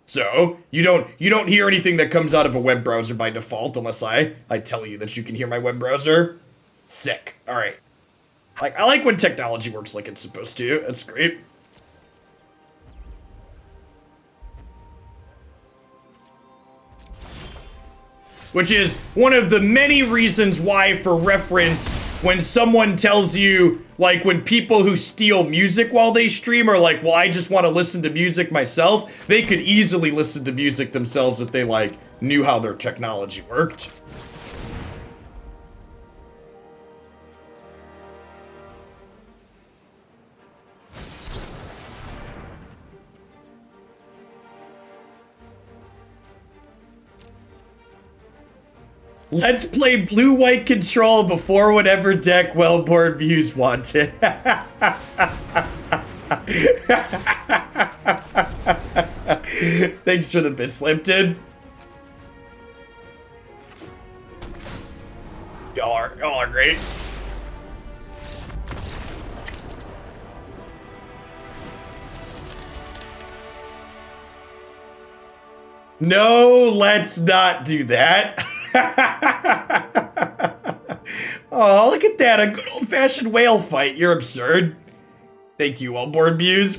So you don't hear anything that comes out of a web browser by default unless I tell you that you can hear my web browser. Sick. All right. I like when technology works like it's supposed to. That's great. Which is one of the many reasons why, for reference, when someone tells you, like, when people who steal music while they stream are like, well, I just want to listen to music myself. They could easily listen to music themselves if they, like, knew how their technology worked. Let's play blue-white control before whatever deck well-board views wanted. Thanks for the bits, Lipton. Y'all are great. No, let's not do that. Oh, look at that. A good old-fashioned whale fight. You're absurd. Thank you, all board views.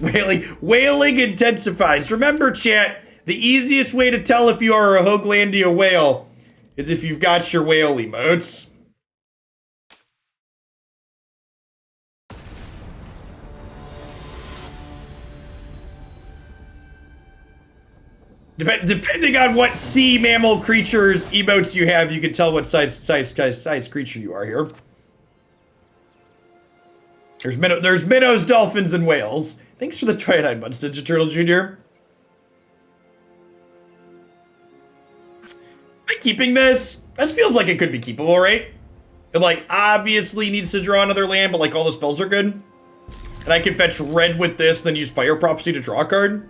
Whaling intensifies. Remember, chat, the easiest way to tell if you are a Hoaglandia whale is if you've got your whale emotes. Depending on what sea mammal creatures emotes you have, you can tell what size creature you are here. There's minnows, dolphins, and whales. Thanks for the 29 months, Ninja Turtle Jr. Am I keeping this? That feels like it could be keepable, right? It, like, obviously needs to draw another land, but, like, all the spells are good. And I can fetch red with this, then use Fire Prophecy to draw a card.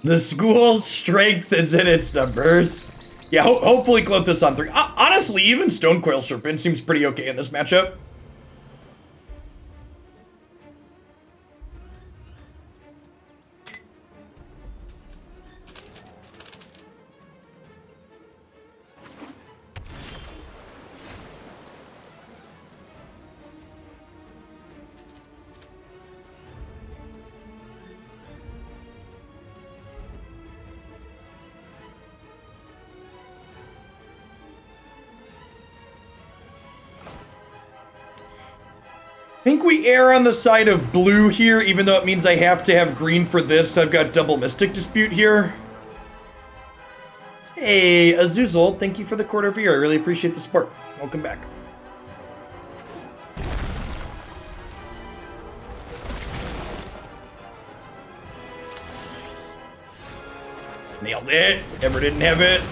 The school's strength is in its numbers. Yeah, hopefully Klothys on 3. Honestly, even Stonecoil Serpent seems pretty okay in this matchup. I think we err on the side of blue here, even though it means I have to have green for this. I've got double Mystic Dispute here. Hey, Azuzul, thank you for the quarter view. I really appreciate the support. Welcome back. Nailed it. Ever didn't have it.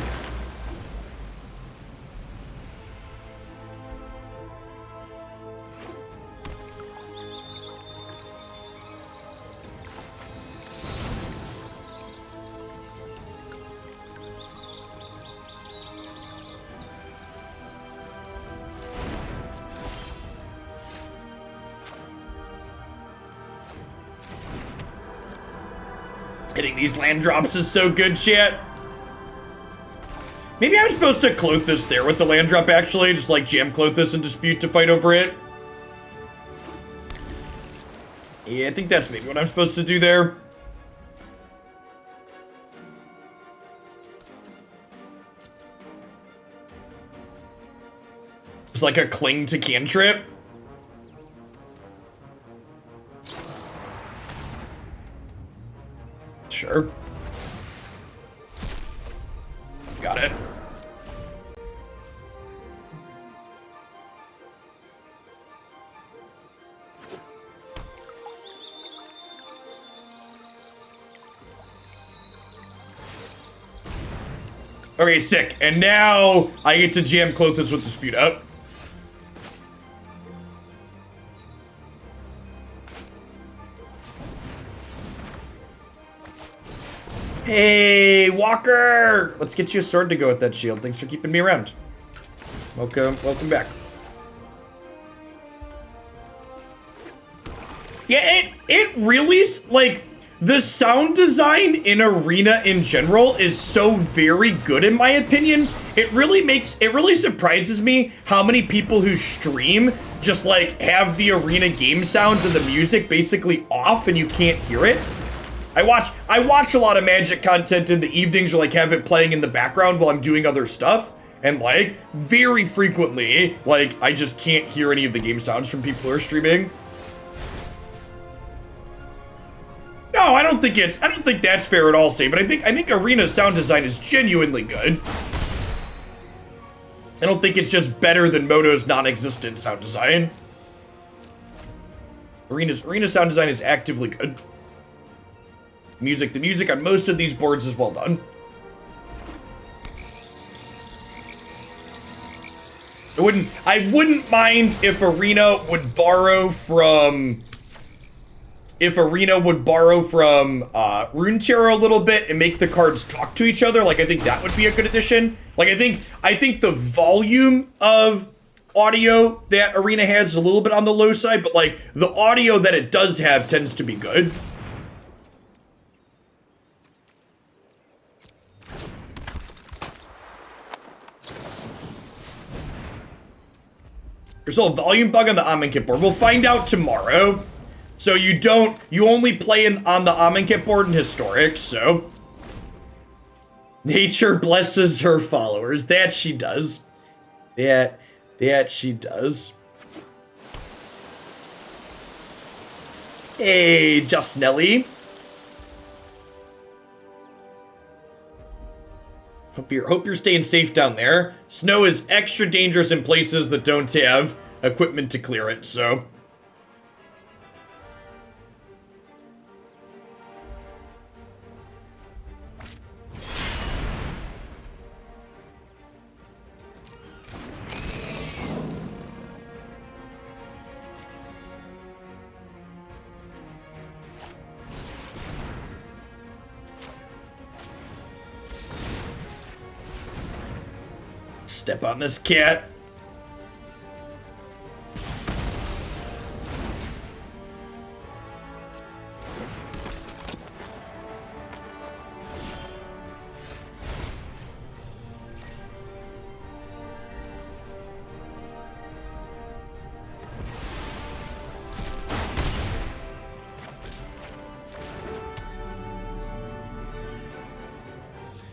Hitting these land drops is so good, chat. Maybe I'm supposed to Klothys there with the land drop, actually. Just, like, jam Klothys and Dispute to fight over it. Yeah, I think that's maybe what I'm supposed to do there. It's like a cling to cantrip. Sure. Got it. Okay, sick. And now I get to jam Klothys with Dispute up. Hey, Walker! Let's get you a sword to go with that shield. Thanks for keeping me around. Welcome back. Yeah, it really, like, the sound design in Arena in general is so very good in my opinion. it really surprises me how many people who stream just like have the arena game sounds and the music basically off and you can't hear it. I watch a lot of Magic content in the evenings or like have it playing in the background while I'm doing other stuff. And like very frequently, like I just can't hear any of the game sounds from people who are streaming. No, I don't think that's fair at all, Save, but I think Arena's sound design is genuinely good. I don't think it's just better than Moto's non-existent sound design. Arena's sound design is actively good. The music on most of these boards is well done. I wouldn't mind if Arena would borrow from Rune Terror a little bit and make the cards talk to each other. Like, I think that would be a good addition. Like, I think the volume of audio that Arena has is a little bit on the low side, but like the audio that it does have tends to be good. There's a volume bug on the Amonkhet board. We'll find out tomorrow. So you only play on the Amonkhet board in Historic, so. Nature blesses her followers. That she does. That she does. Hey, Just Nelly. Hope you're staying safe down there. Snow is extra dangerous in places that don't have equipment to clear it, so. Step on this cat.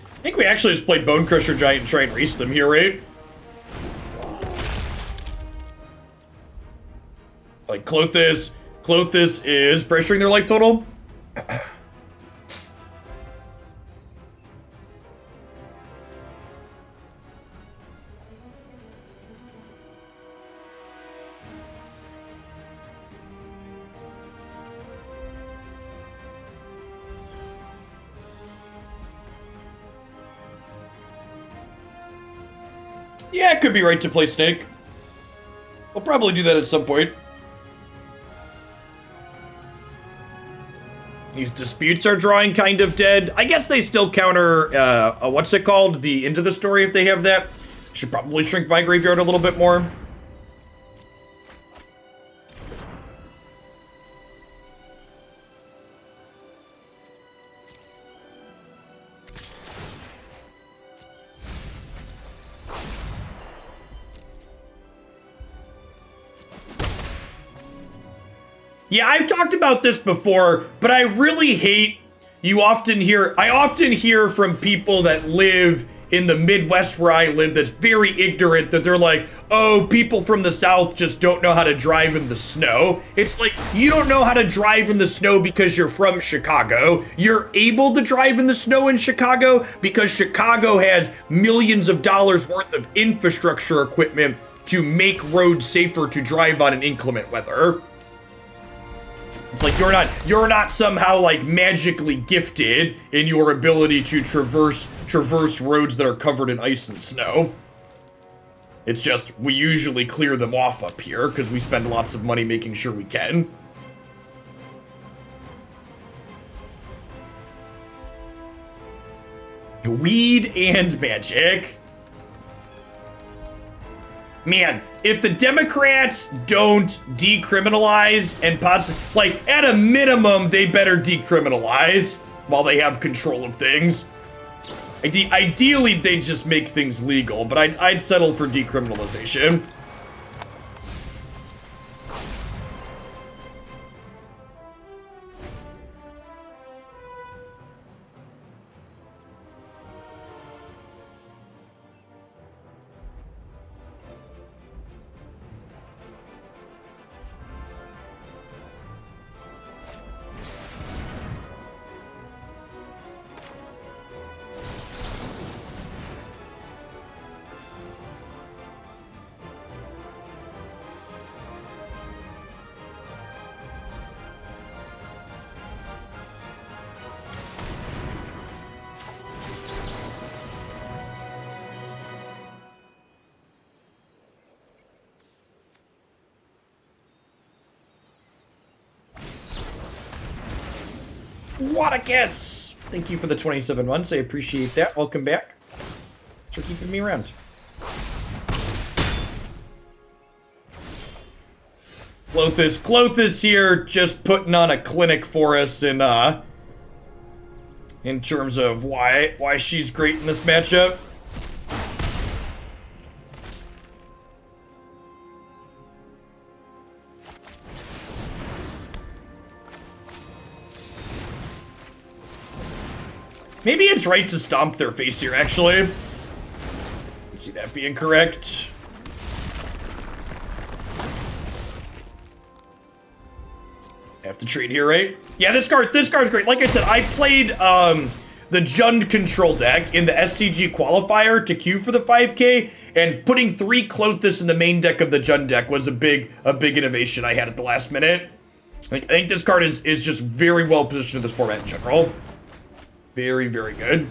I think we actually just played Bonecrusher Giant and try and race them here, right? Like Klothys is pressuring their life total. Yeah, it could be right to play Snake. We'll probably do that at some point. These disputes are drawing kind of dead. I guess they still counter, what's it called? The Into the Story if they have that. Should probably shrink my graveyard a little bit more. Yeah, I've talked about this before, but I really hate, I often hear from people that live in the Midwest where I live that's very ignorant, that they're like, oh, people from the South just don't know how to drive in the snow. It's like, you don't know how to drive in the snow because you're from Chicago. You're able to drive in the snow in Chicago because Chicago has millions of dollars worth of infrastructure equipment to make roads safer to drive on in inclement weather. It's like you're not somehow like magically gifted in your ability to traverse roads that are covered in ice and snow. It's just we usually clear them off up here because we spend lots of money making sure we can. Weed and magic. Man, if the Democrats don't decriminalize and like, at a minimum, they better decriminalize while they have control of things. Ideally, they'd just make things legal, but I'd settle for decriminalization. What a guess! Thank you for the 27 months. I appreciate that. Welcome back. Thanks for keeping me around. Klothys here, just putting on a clinic for us in terms of why she's great in this matchup. Maybe it's right to stomp their face here, actually. I see that being correct. I have to trade here, right? Yeah, this card's great. Like I said, I played the Jund control deck in the SCG qualifier to queue for the 5K, and putting 3 Klothys in the main deck of the Jund deck was a big innovation I had at the last minute. I think this card is just very well positioned in this format in general. Very, very good.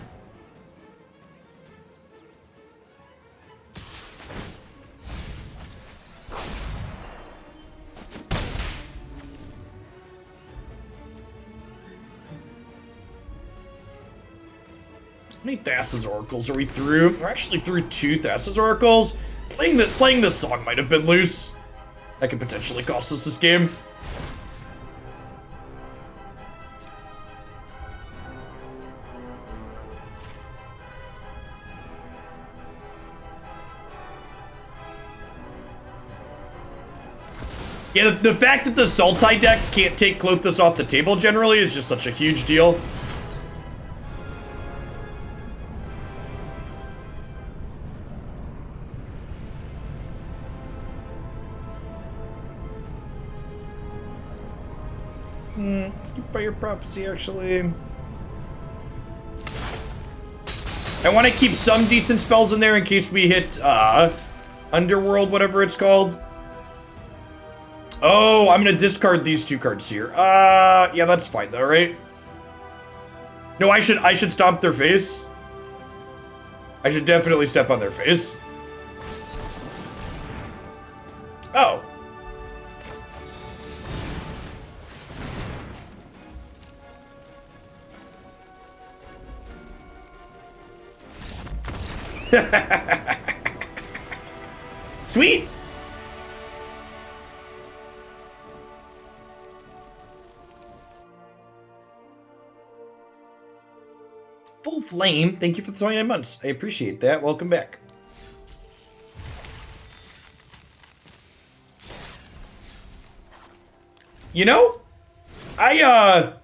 How many Thassa's Oracles are we through? We're actually through 2 Thassa's Oracles. Playing this song might have been loose. That could potentially cost us this game. Yeah, the fact that the Sultai decks can't take Klothys off the table generally is just such a huge deal. Let's keep Fire Prophecy, actually. I want to keep some decent spells in there in case we hit Underworld, whatever it's called. Oh, I'm gonna discard these 2 cards here. Yeah, that's fine though, right? No, I should stomp their face. I should definitely step on their face. Oh. Sweet. Full Flame, thank you for the 29 months. I appreciate that. Welcome back. You know, I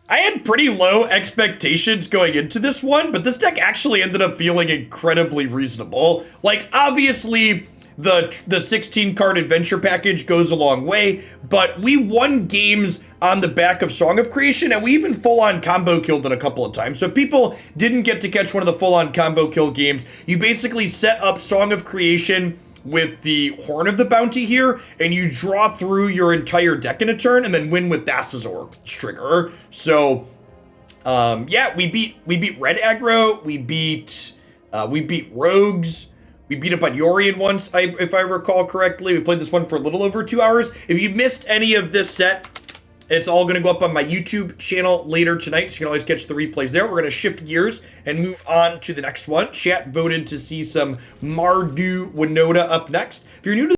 had pretty low expectations going into this one, but this deck actually ended up feeling incredibly reasonable. Like, obviously, the 16 card adventure package goes a long way, but we won games on the back of Song of Creation, and we even full-on combo killed it a couple of times. So if people didn't get to catch one of the full-on combo kill games, you basically set up Song of Creation with the Horn of the Bounty here, and you draw through your entire deck in a turn, and then win with Thassa's Oracle's trigger. So, yeah, we beat red aggro, we beat rogues. We beat up on Yorion once, if I recall correctly. We played this one for a little over 2 hours. If you missed any of this set, it's all going to go up on my YouTube channel later tonight, so you can always catch the replays there. We're going to shift gears and move on to the next one. Chat voted to see some Mardu Winota up next. If you're new to